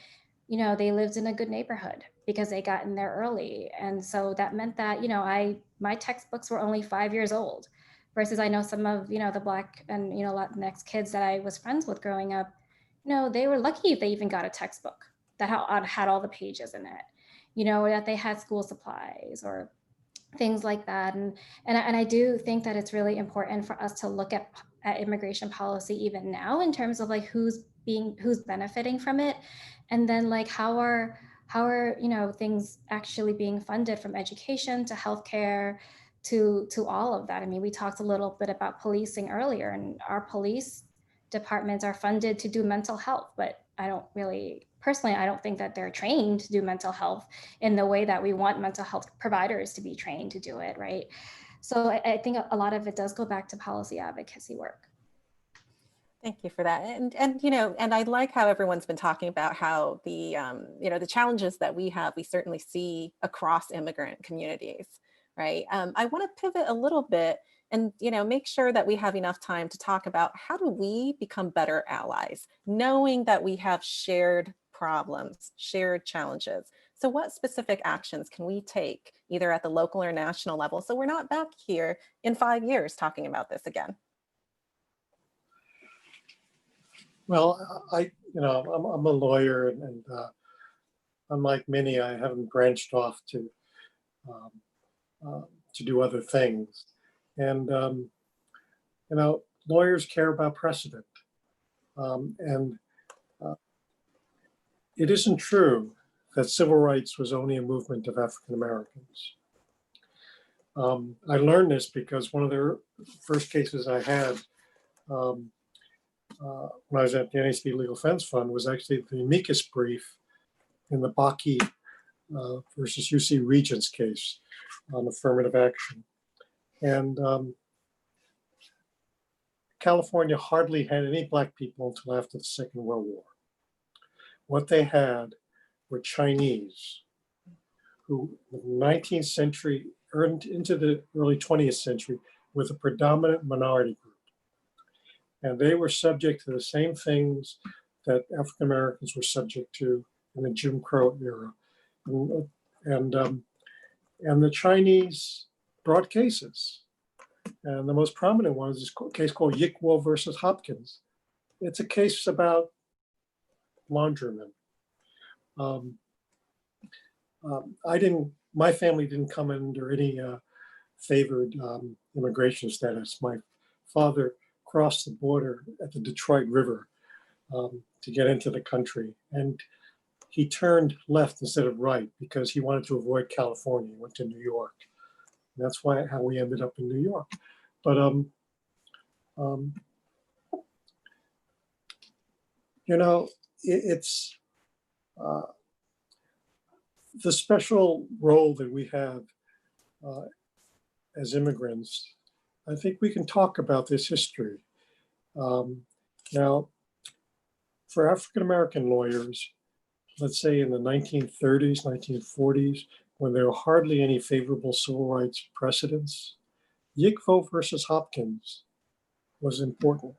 they lived in a good neighborhood because they got in there early. And so that meant that, my textbooks were only 5 years old versus I know some of, the Black and, Latinx kids that I was friends with growing up, they were lucky if they even got a textbook that had all the pages in it, or that they had school supplies or things like that. And I do think that it's really important for us to look at immigration policy even now in terms of like who's benefiting from it, and then like how are things actually being funded, from education to healthcare to all of that. I mean, we talked a little bit about policing earlier, and our police departments are funded to do mental health, but I don't think that they're trained to do mental health in the way that we want mental health providers to be trained to do it, right? So I think a lot of it does go back to policy advocacy work. Thank you for that. And I like how everyone's been talking about how the, the challenges that we certainly see across immigrant communities, right? I want to pivot a little bit and, make sure that we have enough time to talk about how do we become better allies, knowing that we have shared problems, shared challenges. So what specific actions can we take either at the local or national level so we're not back here in 5 years talking about this again? Well, I'm a lawyer, and unlike many, I haven't branched off to do other things. And lawyers care about precedent, and it isn't true that civil rights was only a movement of African Americans. I learned this because one of the first cases I had when I was at the NAC Legal Defense Fund was actually the amicus brief in the Bakke versus UC Regents case on affirmative action. And California hardly had any Black people until after the Second World War. What they had were Chinese who in the 19th century earned into the early 20th century with a predominant minority group. And they were subject to the same things that African Americans were subject to in the Jim Crow era. And the Chinese brought cases. And the most prominent one is this case called Yickwo versus Hopkins. It's a case about laundrymen. My family didn't come under any favored immigration status. My father crossed the border at the Detroit River to get into the country. And he turned left instead of right because he wanted to avoid California. He went to New York. And that's how we ended up in New York. But it's the special role that we have as immigrants. I think we can talk about this history. Now, for African-American lawyers, let's say in the 1930s, 1940s, when there were hardly any favorable civil rights precedents, Yickwo versus Hopkins was important.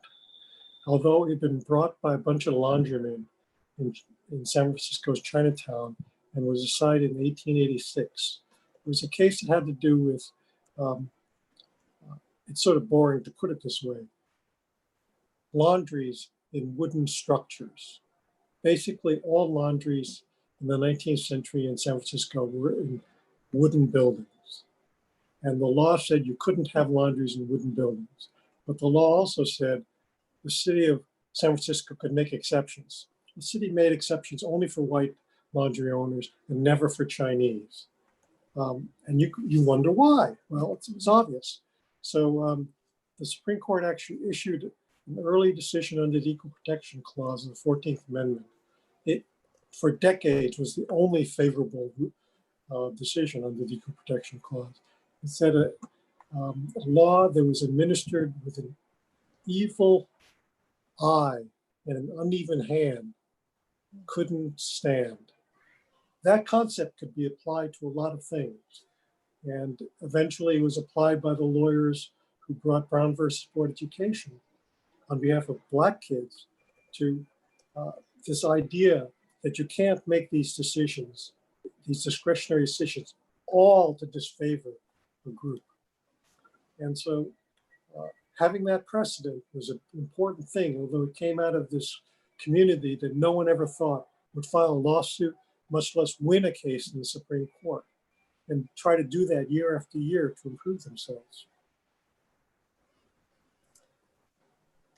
Although it had been brought by a bunch of laundrymen in San Francisco's Chinatown and was decided in 1886, it was a case that had to do with, it's sort of boring to put it this way, laundries in wooden structures. Basically, all laundries in the 19th century in San Francisco were in wooden buildings. And the law said you couldn't have laundries in wooden buildings. But the law also said the city of San Francisco could make exceptions. The city made exceptions only for white laundry owners and never for Chinese. And you wonder why. Well, it was obvious. So the Supreme Court actually issued an early decision under the Equal Protection Clause of the 14th Amendment. It, for decades, was the only favorable decision under the Equal Protection Clause. It said a law that was administered with an evil eye and an uneven hand couldn't stand. That concept could be applied to a lot of things. And eventually it was applied by the lawyers who brought Brown versus Board Education on behalf of Black kids to this idea that you can't make these decisions, these discretionary decisions, all to disfavor a group. And so having that precedent was an important thing, although it came out of this community that no one ever thought would file a lawsuit, much less win a case in the Supreme Court, and try to do that year after year to improve themselves.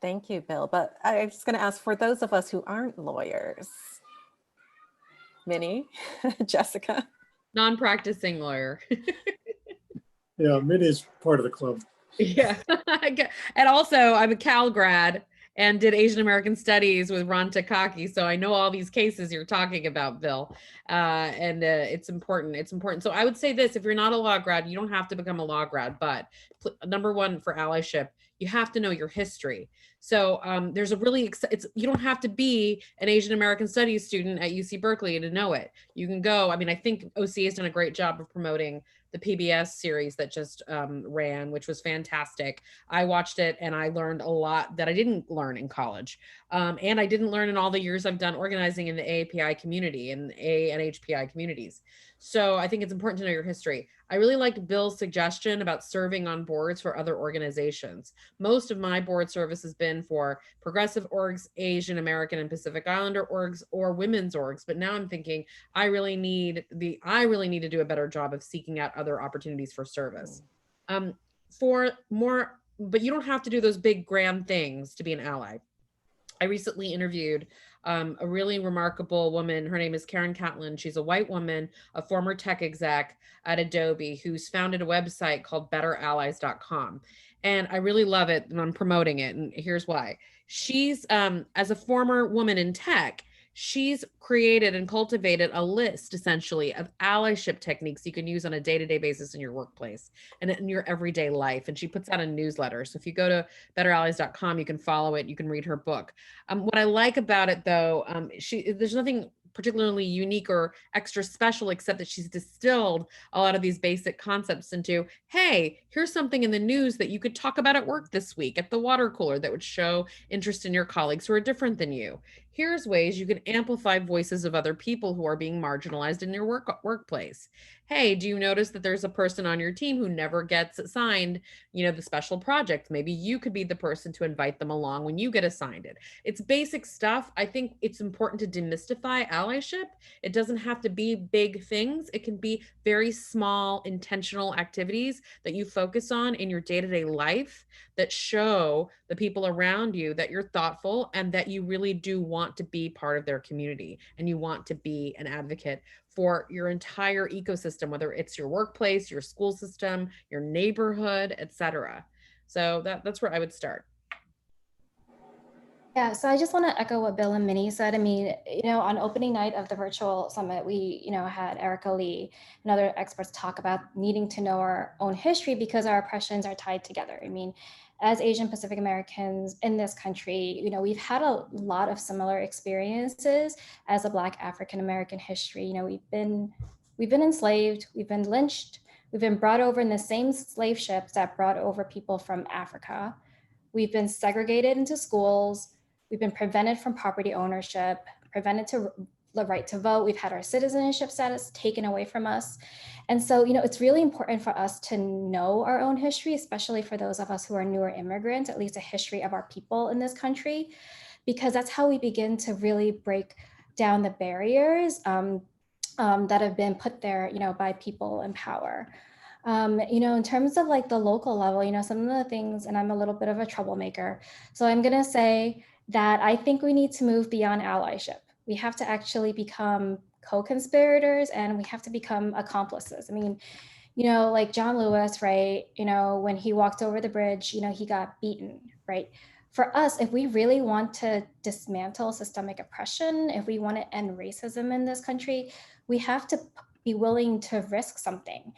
Thank you, Bill. But I was just going to ask, for those of us who aren't lawyers, Minnie, Jessica. Non-practicing lawyer. Yeah, Minnie is part of the club. Yeah. And also I'm a Cal grad and did Asian American Studies with Ron Takaki. So I know all these cases you're talking about, Bill. And it's important. It's important. So I would say this, if you're not a law grad, you don't have to become a law grad, but number one for allyship, you have to know your history. So there's a really, you don't have to be an Asian American Studies student at UC Berkeley to know it. You can go, I mean, I think OCA has done a great job of promoting the PBS series that just ran, which was fantastic. I watched it and I learned a lot that I didn't learn in college. And I didn't learn in all the years I've done organizing in the AAPI community and ANHPI communities. So I think it's important to know your history. I really liked Bill's suggestion about serving on boards for other organizations. Most of my board service has been for progressive orgs, Asian American and Pacific Islander orgs, or women's orgs. But now I'm thinking I really need to do a better job of seeking out other opportunities for service. For more, but you don't have to do those big grand things to be an ally. I recently interviewed a really remarkable woman. Her name is Karen Catlin. She's a white woman, a former tech exec at Adobe, who's founded a website called betterallies.com. And I really love it and I'm promoting it. And here's why. She's, as a former woman in tech, she's created and cultivated a list essentially of allyship techniques you can use on a day-to-day basis in your workplace and in your everyday life. And she puts out a newsletter. So if you go to betterallies.com, you can follow it. You can read her book. What I like about it though, there's nothing particularly unique or extra special, except that she's distilled a lot of these basic concepts into, hey, here's something in the news that you could talk about at work this week at the water cooler that would show interest in your colleagues who are different than you. Here's ways you can amplify voices of other people who are being marginalized in your workplace. Hey, do you notice that there's a person on your team who never gets assigned, the special project? Maybe you could be the person to invite them along when you get assigned it. It's basic stuff. I think it's important to demystify allyship. It doesn't have to be big things. It can be very small, intentional activities that you focus on in your day-to-day life that show the people around you that you're thoughtful and that you really do want to be part of their community and you want to be an advocate for your entire ecosystem, whether it's your workplace, your school system, your neighborhood, etc. So that's where I would start. Yeah, so I just want to echo what Bill and Minnie said. I mean, on opening night of the virtual summit, we, had Erica Lee and other experts talk about needing to know our own history because our oppressions are tied together. I mean, as Asian Pacific Americans in this country, we've had a lot of similar experiences as a Black African American history. We've been enslaved, we've been lynched, we've been brought over in the same slave ships that brought over people from Africa. We've been segregated into schools. We've been prevented from property ownership, prevented to the right to vote. We've had our citizenship status taken away from us. And so, it's really important for us to know our own history, especially for those of us who are newer immigrants, at least a history of our people in this country, because that's how we begin to really break down the barriers that have been put there, by people in power. In terms of like the local level, some of the things, and I'm a little bit of a troublemaker. So I'm going to say that I think we need to move beyond allyship. We have to actually become co-conspirators and we have to become accomplices. I mean, like John Lewis, right? When he walked over the bridge, he got beaten, right? For us, if we really want to dismantle systemic oppression, if we want to end racism in this country, we have to be willing to risk something.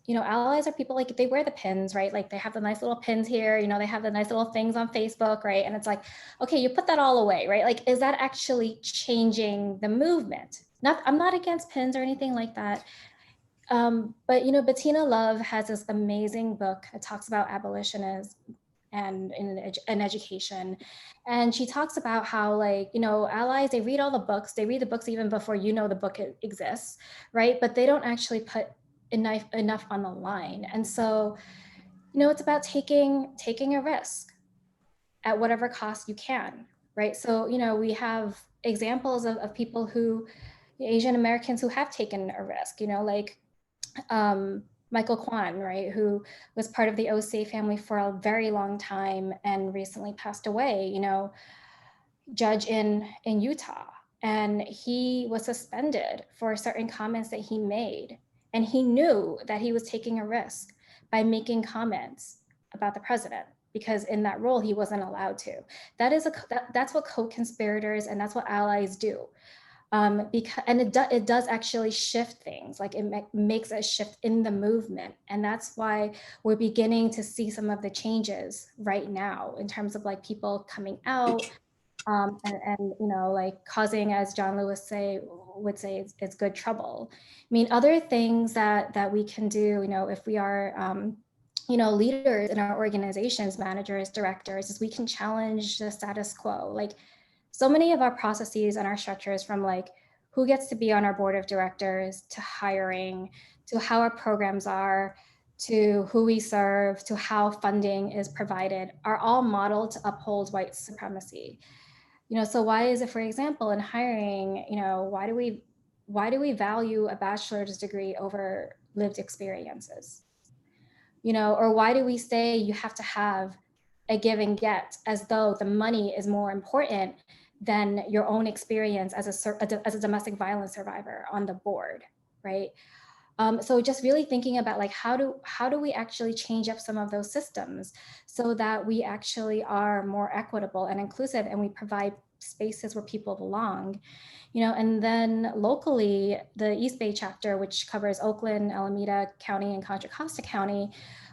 Allies are people like they wear the pins, right? Like they have the nice little pins here, they have the nice little things on Facebook, right? And it's like, okay, you put that all away, right? Like, is that actually changing the movement? I'm not against pins or anything like that. But Bettina Love has this amazing book that talks about abolitionism and in education. And she talks about how allies, they read all the books, they read the books even before the book exists, right? But they don't actually put enough on the line. And so, it's about taking a risk at whatever cost you can, right? So, we have examples of people who, Asian Americans who have taken a risk, like Michael Kwan, right, who was part of the OCA family for a very long time and recently passed away, judge in Utah. And he was suspended for certain comments that he made. And he knew that he was taking a risk by making comments about the president, because in that role, he wasn't allowed to. That's what co-conspirators and that's what allies do. And it does actually shift things, like it makes a shift in the movement. And that's why we're beginning to see some of the changes right now in terms of like people coming out and you know, like causing, as John Lewis would say, it's good trouble. I mean, other things that we can do, you know, if we are you know, leaders in our organizations, managers, directors, is we can challenge the status quo. Like, so many of our processes and our structures, from like who gets to be on our board of directors, to hiring, to how our programs are, to who we serve, to how funding is provided, are all modeled to uphold white supremacy. You know, so why is it, for example, in hiring, you know, why do we value a bachelor's degree over lived experiences? You know, or why do we say you have to have a give and get, as though the money is more important than your own experience as a domestic violence survivor on the board, right? So just really thinking about like how do we actually change up some of those systems so that we actually are more equitable and inclusive, and we provide spaces where people belong. You know, and then locally, the East Bay chapter, which covers Oakland, Alameda County, and Contra Costa County,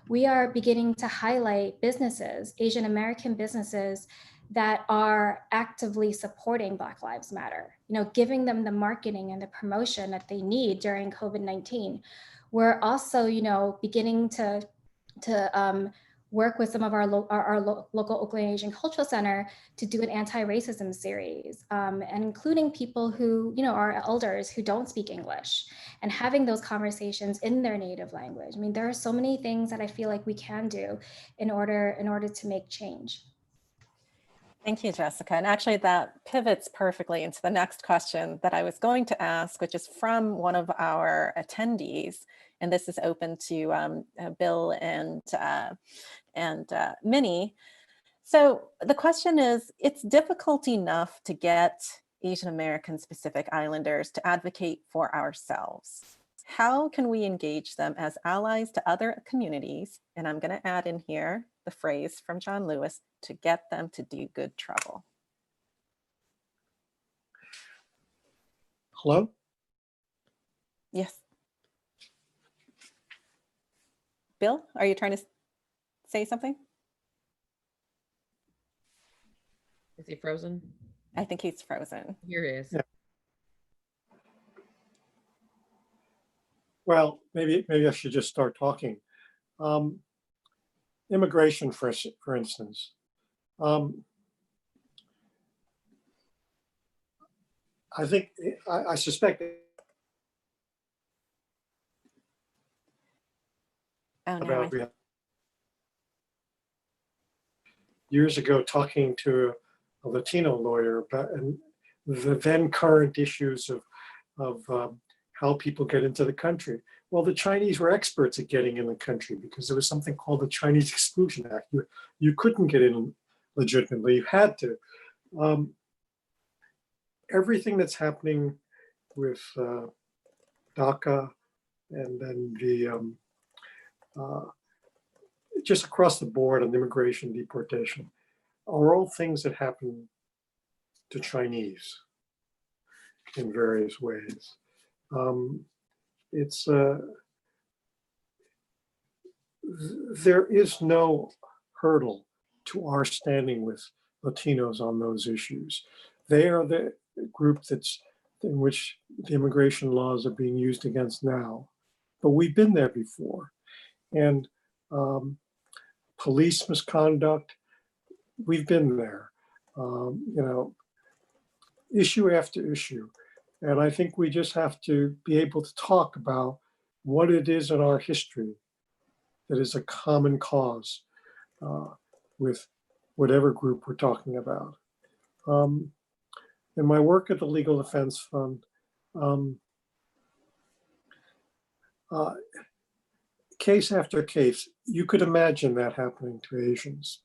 we are beginning to highlight businesses, Asian American businesses, that are actively supporting Black Lives Matter, you know, giving them the marketing and the promotion that they need during COVID-19. We're also, you know, beginning to work with some of our local Oakland Asian Cultural Center to do an anti-racism series, and including people who, you know, are elders who don't speak English, and having those conversations in their native language. I mean, there are so many things that I feel like we can do in order to make change. Thank you, Jessica. And actually that pivots perfectly into the next question that I was going to ask, which is from one of our attendees. And this is open to Bill and Minnie. So the question is, it's difficult enough to get Asian American Pacific Islanders to advocate for ourselves. How can we engage them as allies to other communities? And I'm going to add in here the phrase from John Lewis, to get them to do good trouble. Hello? Yes. Bill, are you trying to say something? Is he frozen? I think he's frozen. Here he is. Yeah. Well, maybe I should just start talking. Immigration, for instance. I think, I suspect about years ago talking to a Latino lawyer about and the then current issues of how people get into the country. Well, the Chinese were experts at getting in the country because there was something called the Chinese Exclusion Act. You couldn't get in legitimately, you had to. Everything that's happening with DACA and then the just across the board on immigration deportation are all things that happen to Chinese in various ways. There is no hurdle to our standing with Latinos on those issues. They are the group in which the immigration laws are being used against now, but we've been there before. And police misconduct, we've been there, you know, issue after issue. And I think we just have to be able to talk about what it is in our history that is a common cause with whatever group we're talking about. In my work at the Legal Defense Fund, case after case, you could imagine that happening to Asians.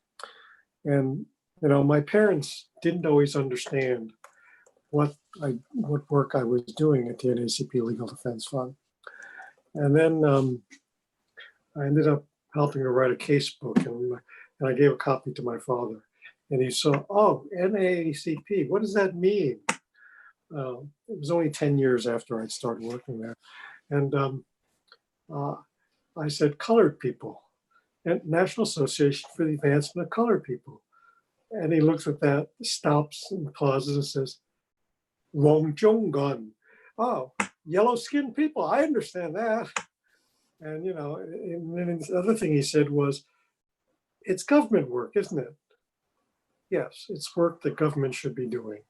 And, you know, my parents didn't always understand what work I was doing at the NAACP Legal Defense Fund. And then I ended up helping her write a case book, and I gave a copy to my father. And he saw, oh, NAACP, what does that mean? It was only 10 years after I'd started working there. And I said, colored people, and National Association for the Advancement of Colored People. And he looks at that, stops and pauses and says, Wong Jong Gun. Oh, yellow-skinned people, I understand that. And, you know, and then the other thing he said was, it's government work, isn't it? Yes, it's work that government should be doing.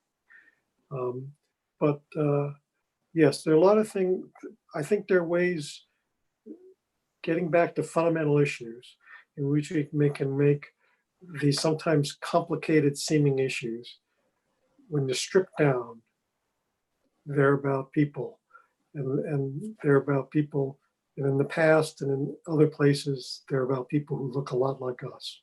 But yes, there are a lot of things. I think there are ways, getting back to fundamental issues, in which we can make these sometimes complicated seeming issues, when they're stripped down, they're about people, and they're about people. And in the past and in other places, they're about people who look a lot like us.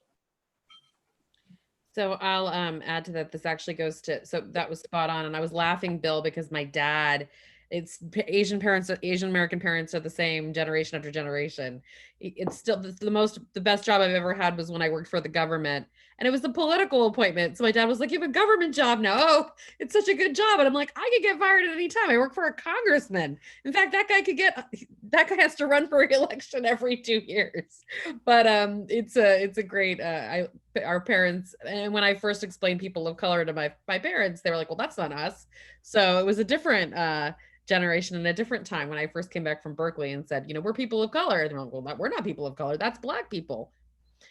So I'll add to that. This actually goes to, so that was spot on. And I was laughing, Bill, because my dad, it's Asian parents, Asian American parents are the same generation after generation. It's still the best job I've ever had was when I worked for the government, and it was a political appointment. So my dad was like, you have a government job now. Oh, it's such a good job. And I'm like, I could get fired at any time. I work for a congressman. In fact, that guy has to run for re-election every 2 years. But it's a great, our parents, and when I first explained people of color to my parents, they were like, well, that's not us. So it was a different generation and a different time when I first came back from Berkeley and said, you know, we're people of color. And they're like, well, we're not people of color. That's Black people.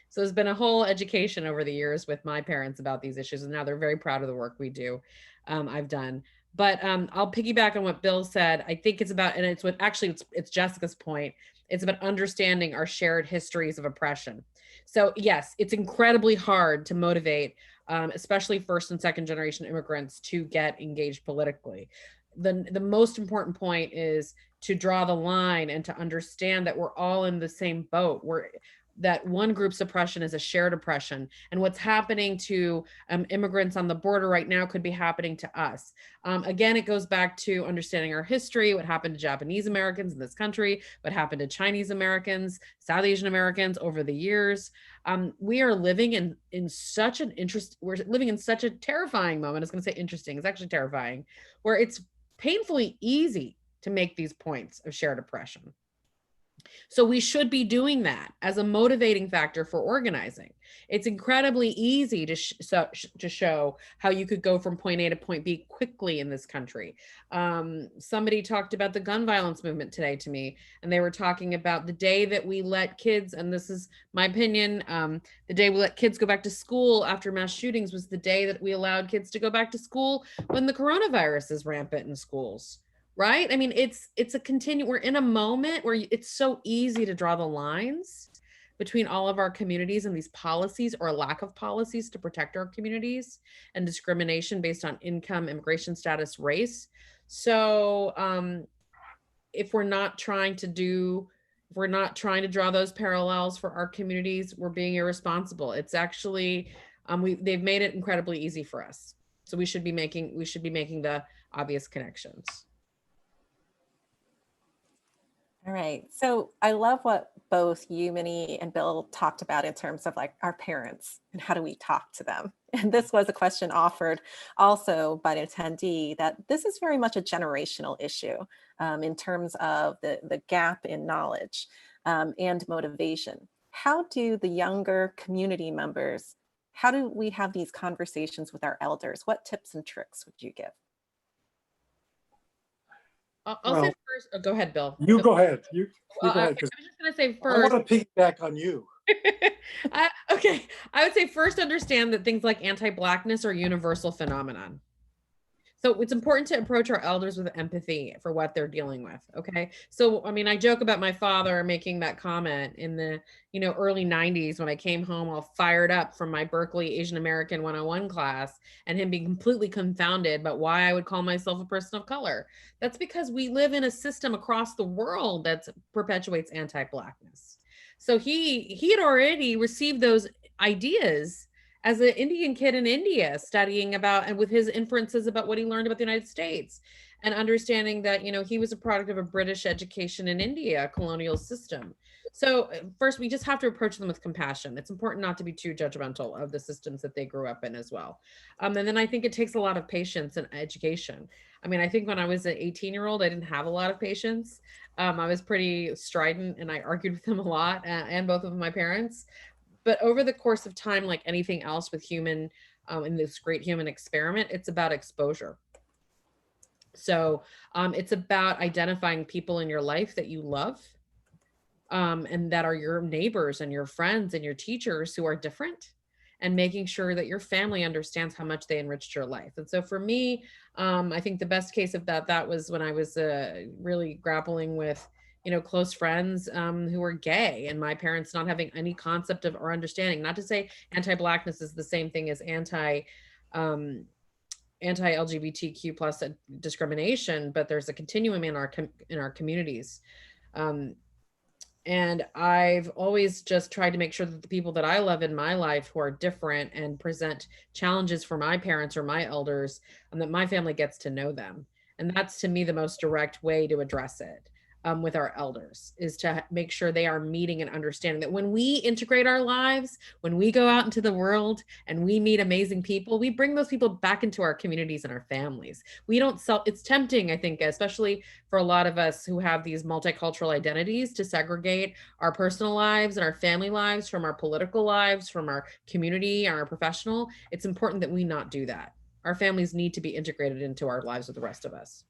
So there's been a whole education over the years with my parents about these issues. And now they're very proud of the work we do, I've done. But I'll piggyback on what Bill said. I think it's about, and it's what actually it's Jessica's point. It's about understanding our shared histories of oppression. So yes, it's incredibly hard to motivate, especially first and second generation immigrants, to get engaged politically. The most important point is to draw the line and to understand that we're all in the same boat. That one group's oppression is a shared oppression. And what's happening to immigrants on the border right now could be happening to us. Again, it goes back to understanding our history, what happened to Japanese Americans in this country, what happened to Chinese Americans, South Asian Americans over the years. We are living in such we're living in such a terrifying moment. I was gonna say interesting, it's actually terrifying, where it's painfully easy to make these points of shared oppression. So we should be doing that as a motivating factor for organizing. It's incredibly easy to show how you could go from point A to point B quickly in this country. Somebody talked about the gun violence movement today to me, and they were talking about the day that we let kids, and this is my opinion, the day we let kids go back to school after mass shootings was the day that we allowed kids to go back to school when the coronavirus is rampant in schools. Right? I mean, it's we're in a moment where it's so easy to draw the lines between all of our communities and these policies or lack of policies to protect our communities, and discrimination based on income, immigration status, race. So if we're not trying to draw those parallels for our communities, we're being irresponsible. It's actually, they've made it incredibly easy for us. So we should be making the obvious connections. All right. So I love what both you, Minnie, and Bill talked about in terms of like our parents and how do we talk to them. And this was a question offered also by an attendee, that this is very much a generational issue in terms of the gap in knowledge and motivation. How do the younger community members, how do we have these conversations with our elders? What tips and tricks would you give? I'll say first. Oh, go ahead, Bill. You go ahead. You go ahead. I was just going to say first. I want to piggyback on you. Okay. I would say first, understand that things like anti-Blackness are a universal phenomenon. So it's important to approach our elders with empathy for what they're dealing with. Okay. So, I mean, I joke about my father making that comment in the, early 90s when I came home all fired up from my Berkeley Asian American 101 class, and him being completely confounded about why I would call myself a person of color. That's because we live in a system across the world that perpetuates anti-Blackness. So he had already received those ideas as an Indian kid in India, studying about, and with his inferences about what he learned about the United States. and understanding that, you know, he was a product of a British education in India, a colonial system. So first, we just have to approach them with compassion. It's important not to be too judgmental of the systems that they grew up in as well. And then I think it takes a lot of patience and education. I mean, I think when I was an 18-year-old, I didn't have a lot of patience. I was pretty strident and I argued with them a lot, and both of my parents. But over the course of time, like anything else with human, in this great human experiment, it's about exposure. So it's about identifying people in your life that you love, and that are your neighbors and your friends and your teachers who are different, and making sure that your family understands how much they enriched your life. And so for me, I think the best case of that was when I was really grappling with, you know, close friends who were gay, and my parents not having any concept of or understanding. Not to say anti-Blackness is the same thing as um, anti-LGBTQ plus discrimination, but there's a continuum in our communities. Um, and I've always just tried to make sure that the people that I love in my life who are different and present challenges for my parents or my elders, and that my family gets to know them. And that's to me the most direct way to address it, with our elders, is to make sure they are meeting and understanding that when we integrate our lives, when we go out into the world and we meet amazing people, we bring those people back into our communities and our families. We don't it's tempting, I think, especially for a lot of us who have these multicultural identities, to segregate our personal lives and our family lives from our political lives, from our community and our professional. It's important that we not do that. Our families need to be integrated into our lives with the rest of us.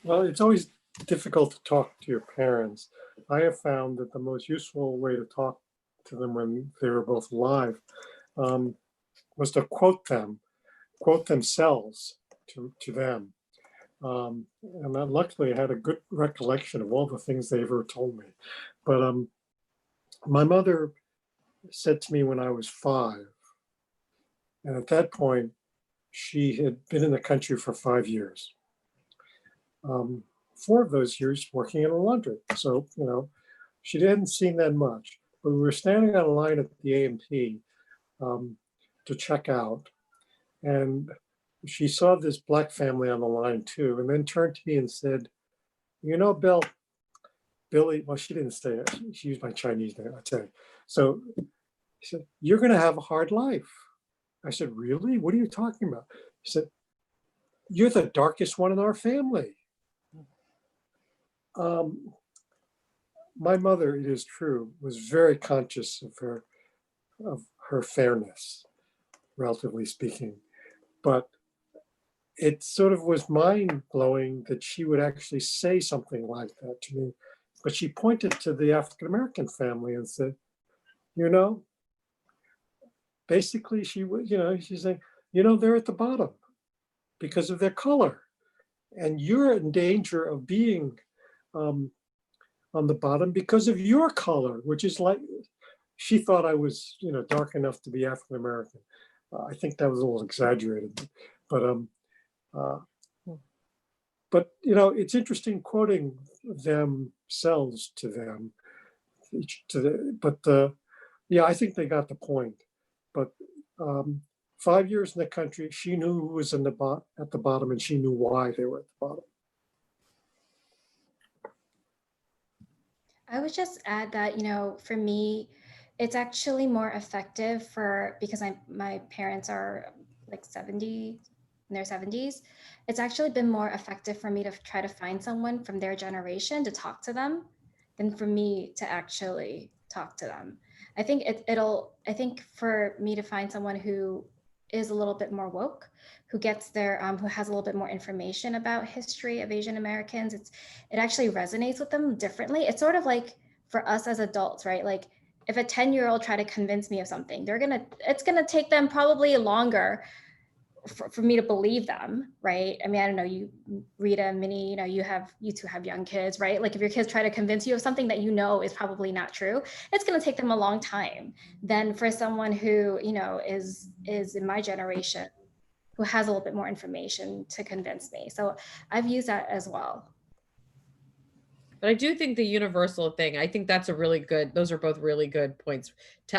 Well, it's always difficult to talk to your parents. I have found that the most useful way to talk to them when they were both alive was to quote themselves to them. And luckily, I had a good recollection of all the things they ever told me. But my mother said to me when I was 5, and at that point, she had been in the country for 5 years. 4 of those years working in a laundry. So, you know, she hadn't seen that much. But we were standing on a line at the A&P to check out. And she saw this Black family on the line too, and then turned to me and said, you know, Billy, well, she didn't say it. She used my Chinese name, I tell you. So she said, you're going to have a hard life. I said, really? What are you talking about? She said, you're the darkest one in our family. My mother, it is true, was very conscious of her fairness, relatively speaking. But it sort of was mind-blowing that she would actually say something like that to me. But she pointed to the African-American family and said, you know, basically she was, you know, she's saying, you know, they're at the bottom because of their color. And you're in danger of being on the bottom because of your color, which is like, she thought I was, you know, dark enough to be African-American. I think that was a little exaggerated, but you know, it's interesting quoting themselves to them, yeah, I think they got the point. But 5 years in the country, she knew who was at the bottom, and she knew why they were at the bottom. I would just add that, you know, for me, it's actually more effective because my parents are like 70, in their 70s. It's actually been more effective for me to try to find someone from their generation to talk to them than for me to actually talk to them. I think I think for me to find someone who is a little bit more woke, who gets who has a little bit more information about history of Asian Americans, it actually resonates with them differently. It's sort of like for us as adults, right? Like if a 10-year-old try to convince me of something, it's gonna take them probably longer for me to believe them, right? I mean, I don't know, you, Rita, Minnie, you know, you two have young kids, right? Like if your kids try to convince you of something that you know is probably not true, it's going to take them a long time than for someone who, you know, is in my generation, who has a little bit more information to convince me. So I've used that as well. But I do think the universal thing, I think that's those are both really good points.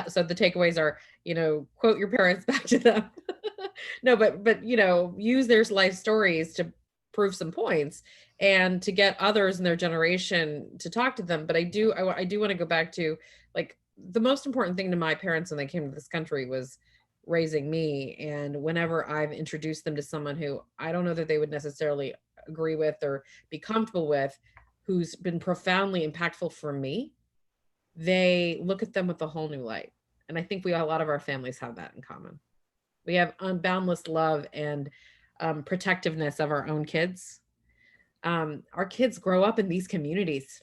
So the takeaways are, you know, quote your parents back to them. No, but, you know, use their life stories to prove some points and to get others in their generation to talk to them. But I do want to go back to, like, the most important thing to my parents when they came to this country was raising me. And whenever I've introduced them to someone who I don't know that they would necessarily agree with or be comfortable with, who's been profoundly impactful for me, they look at them with a whole new light. And I think a lot of our families have that in common. We have boundless love and protectiveness of our own kids. Our kids grow up in these communities.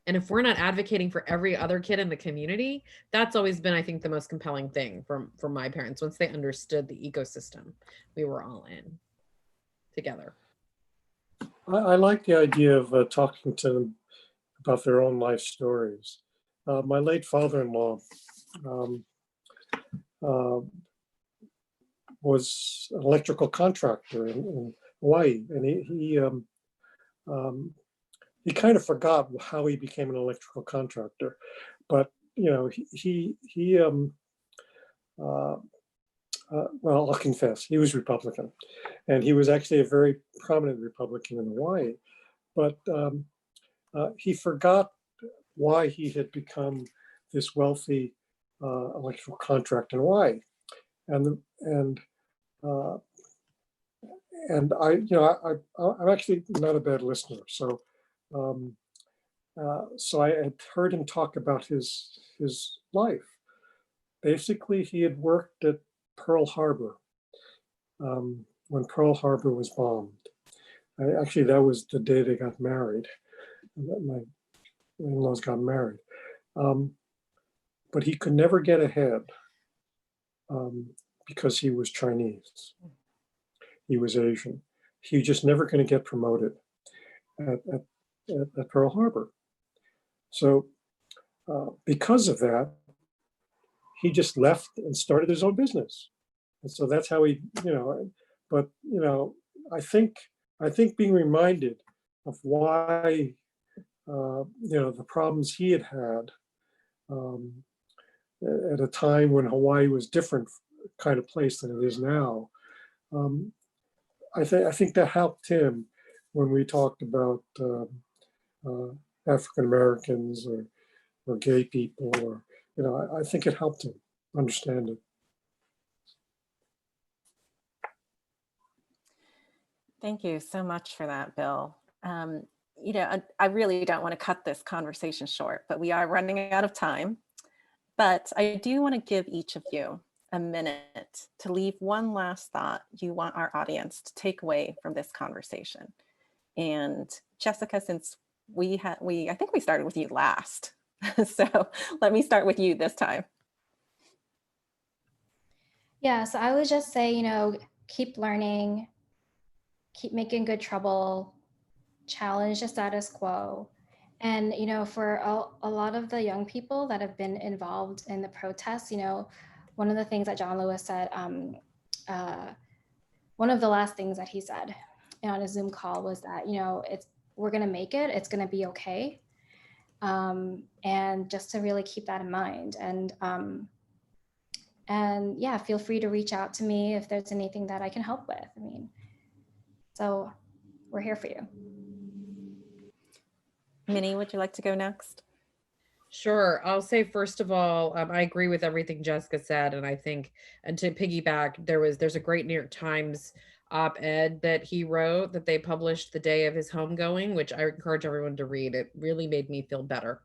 And if we're not advocating for every other kid in the community, that's always been, I think, the most compelling thing from my parents. Once they understood the ecosystem, we were all in together. I like the idea of talking to them about their own life stories. My late father-in-law was an electrical contractor in Hawaii, and he kind of forgot how he became an electrical contractor, but well, I'll confess, he was Republican, and he was actually a very prominent Republican in Hawaii, but he forgot why he had become this wealthy electrical contractor in Hawaii, and I'm actually not a bad listener, so so I had heard him talk about his life. Basically, he had worked at Pearl Harbor when Pearl Harbor was bombed. Actually, that was the day they got married. My in-laws got married, but he could never get ahead because he was Chinese. He was Asian. He was just never going to get promoted at Pearl Harbor. So because of that, he just left and started his own business. And so that's how he, but I think being reminded of why, the problems he had at a time when Hawaii was different kind of place than it is now. I think that helped him when we talked about African Americans or gay people, or I think it helped him understand it. Thank you so much for that, Bill. I really don't want to cut this conversation short, but we are running out of time. But I do want to give each of you a minute to leave one last thought you want our audience to take away from this conversation. And Jessica, since I think we started with you last, so let me start with you this time. Yeah, so I would just say, keep learning, keep making good trouble, challenge the status quo. And, for a lot of the young people that have been involved in the protests, one of the things that John Lewis said, one of the last things that he said on a Zoom call was that, we're going to make it, it's going to be okay. And just to really keep that in mind. And yeah, feel free to reach out to me if there's anything that I can help with. So we're here for you. Minnie, would you like to go next? Sure. I'll say, first of all, I agree with everything Jessica said. And I think, and to piggyback, there's a great New York Times op-ed that he wrote that they published the day of his homegoing, which I encourage everyone to read. It really made me feel better.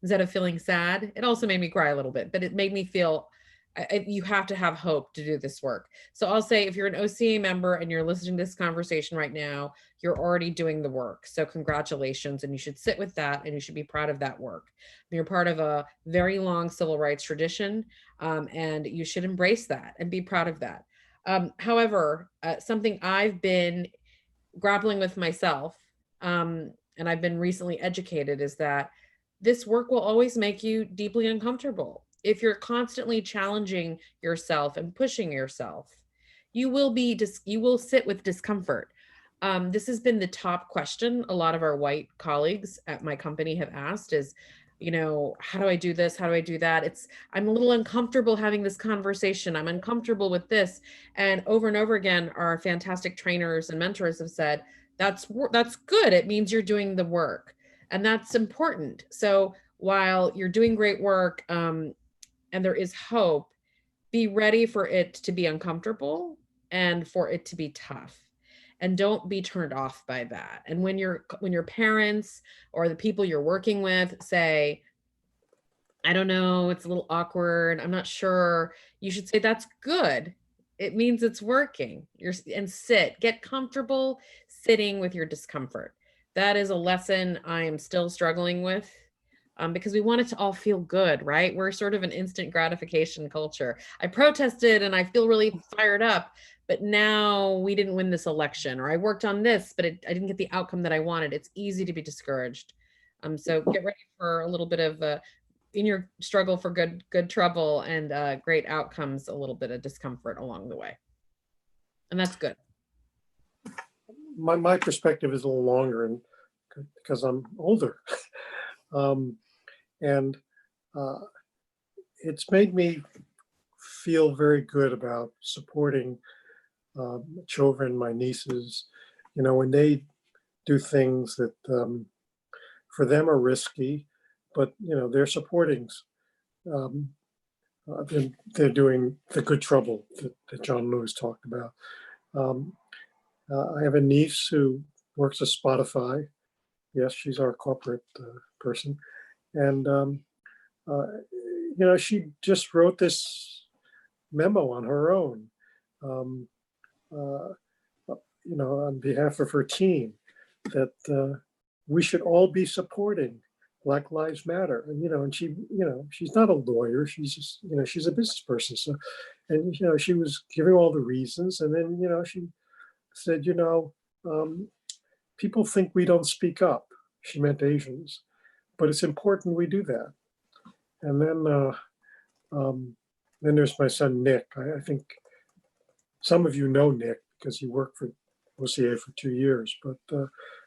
Instead of feeling sad, it also made me cry a little bit, but it made me feel you have to have hope to do this work. So I'll say, if you're an OCA member and you're listening to this conversation right now, you're already doing the work. So congratulations, and you should sit with that, and you should be proud of that work. You're part of a very long civil rights tradition, and you should embrace that and be proud of that. However, something I've been grappling with myself, and I've been recently educated, is that this work will always make you deeply uncomfortable. If you're constantly challenging yourself and pushing yourself, you will sit with discomfort. This has been the top question a lot of our white colleagues at my company have asked is, you know, how do I do this? How do I do that? I'm a little uncomfortable having this conversation. I'm uncomfortable with this. And over again, our fantastic trainers and mentors have said, that's good. It means you're doing the work. And that's important. So while you're doing great work, and there is hope, be ready for it to be uncomfortable and for it to be tough, and don't be turned off by that. And when your parents or the people you're working with say, I don't know, it's a little awkward, I'm not sure, you should say, that's good, it means it's working. And get comfortable sitting with your discomfort. That is a lesson I am still struggling with, because we want it to all feel good, right? We're sort of an instant gratification culture. I protested and I feel really fired up, but now we didn't win this election, or I worked on this, but I didn't get the outcome that I wanted. It's easy to be discouraged. So get ready for a little bit of in your struggle for good trouble and great outcomes, a little bit of discomfort along the way. And that's good. My perspective is a little longer, and because I'm older. And it's made me feel very good about supporting children, my nieces, you know, when they do things that for them are risky, but, you know, they're supporting, they're doing the good trouble that John Lewis talked about. I have a niece who works at Spotify. Yes, she's our corporate person. And, you know, she just wrote this memo on her own, you know, on behalf of her team, that we should all be supporting Black Lives Matter. And, you know, and she, you know, she's not a lawyer. She's just, you know, she's a business person. So, and, you know, she was giving all the reasons. And then, you know, she said, you know, people think we don't speak up. She meant Asians, but it's important we do that. And then there's my son, Nick. I think some of you know Nick because he worked for OCA for 2 years. But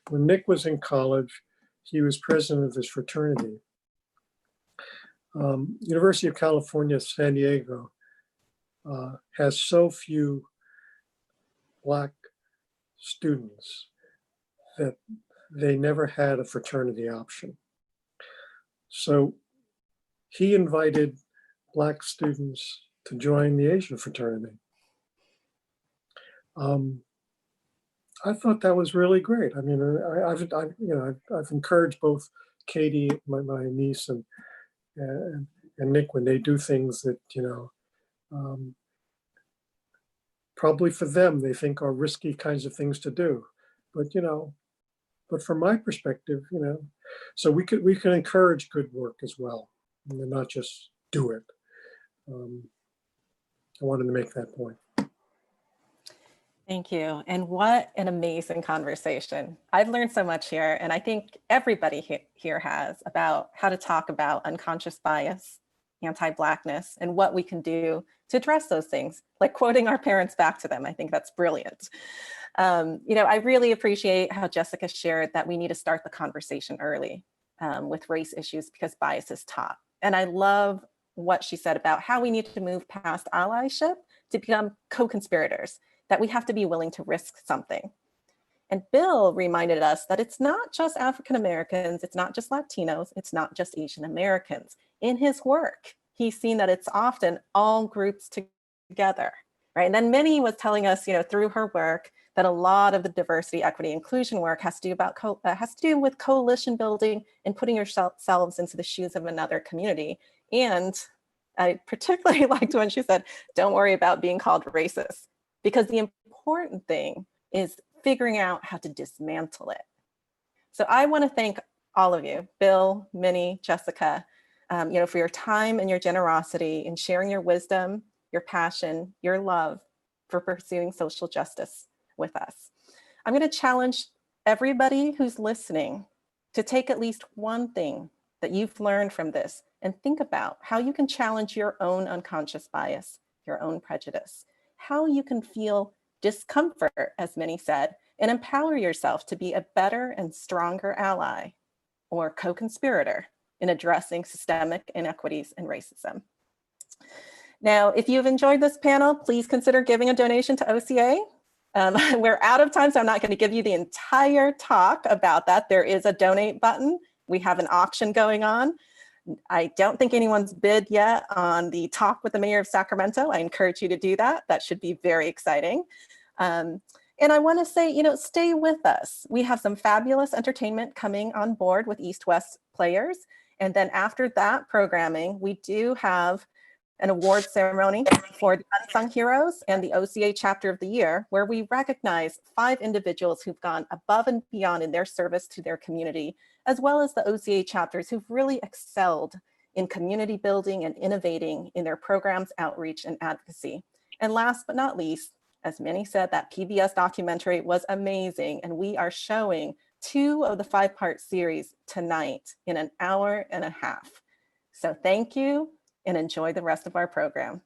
when Nick was in college, he was president of this fraternity. University of California, San Diego has so few Black students that they never had a fraternity option. So he invited Black students to join the Asian fraternity. I thought that was really great. I mean, I've encouraged both Katie, my niece, and Nick when they do things that, you know, probably for them they think are risky kinds of things to do, but you know, but from my perspective, you know, so we can encourage good work as well, and not just do it. I wanted to make that point. Thank you. And what an amazing conversation. I've learned so much here, and I think everybody here has, about how to talk about unconscious bias, anti-Blackness, and what we can do to address those things, like quoting our parents back to them. I think that's brilliant. You know, I really appreciate how Jessica shared that we need to start the conversation early with race issues because bias is taught. And I love what she said about how we need to move past allyship to become co-conspirators, that we have to be willing to risk something. And Bill reminded us that it's not just African Americans, it's not just Latinos, it's not just Asian Americans. In his work, he's seen that it's often all groups together, right? And then Minnie was telling us, you know, through her work, that a lot of the diversity, equity, inclusion work has to do with coalition building and putting yourselves into the shoes of another community. And I particularly liked when she said, don't worry about being called racist, because the important thing is figuring out how to dismantle it. So I want to thank all of you, Bill, Minnie, Jessica, you know, for your time and your generosity in sharing your wisdom, your passion, your love for pursuing social justice with us. I'm going to challenge everybody who's listening to take at least one thing that you've learned from this and think about how you can challenge your own unconscious bias, your own prejudice, how you can feel discomfort, as Minnie said, and empower yourself to be a better and stronger ally or co-conspirator in addressing systemic inequities and racism. Now, if you've enjoyed this panel, please consider giving a donation to OCA. We're out of time, so I'm not going to give you the entire talk about that. There is a donate button. We have an auction going on. I don't think anyone's bid yet on the talk with the mayor of Sacramento. I encourage you to do that. That should be very exciting. And I want to say, stay with us. We have some fabulous entertainment coming on board with East-West players. And then after that programming, we do have an award ceremony for the Unsung Heroes and the OCA Chapter of the Year, where we recognize 5 individuals who've gone above and beyond in their service to their community, as well as the OCA chapters who've really excelled in community building and innovating in their programs, outreach, and advocacy. And last but not least, as Minnie said, that PBS documentary was amazing, and we are showing 2 of the 5-part series tonight in an hour and a half. So thank you, and enjoy the rest of our program.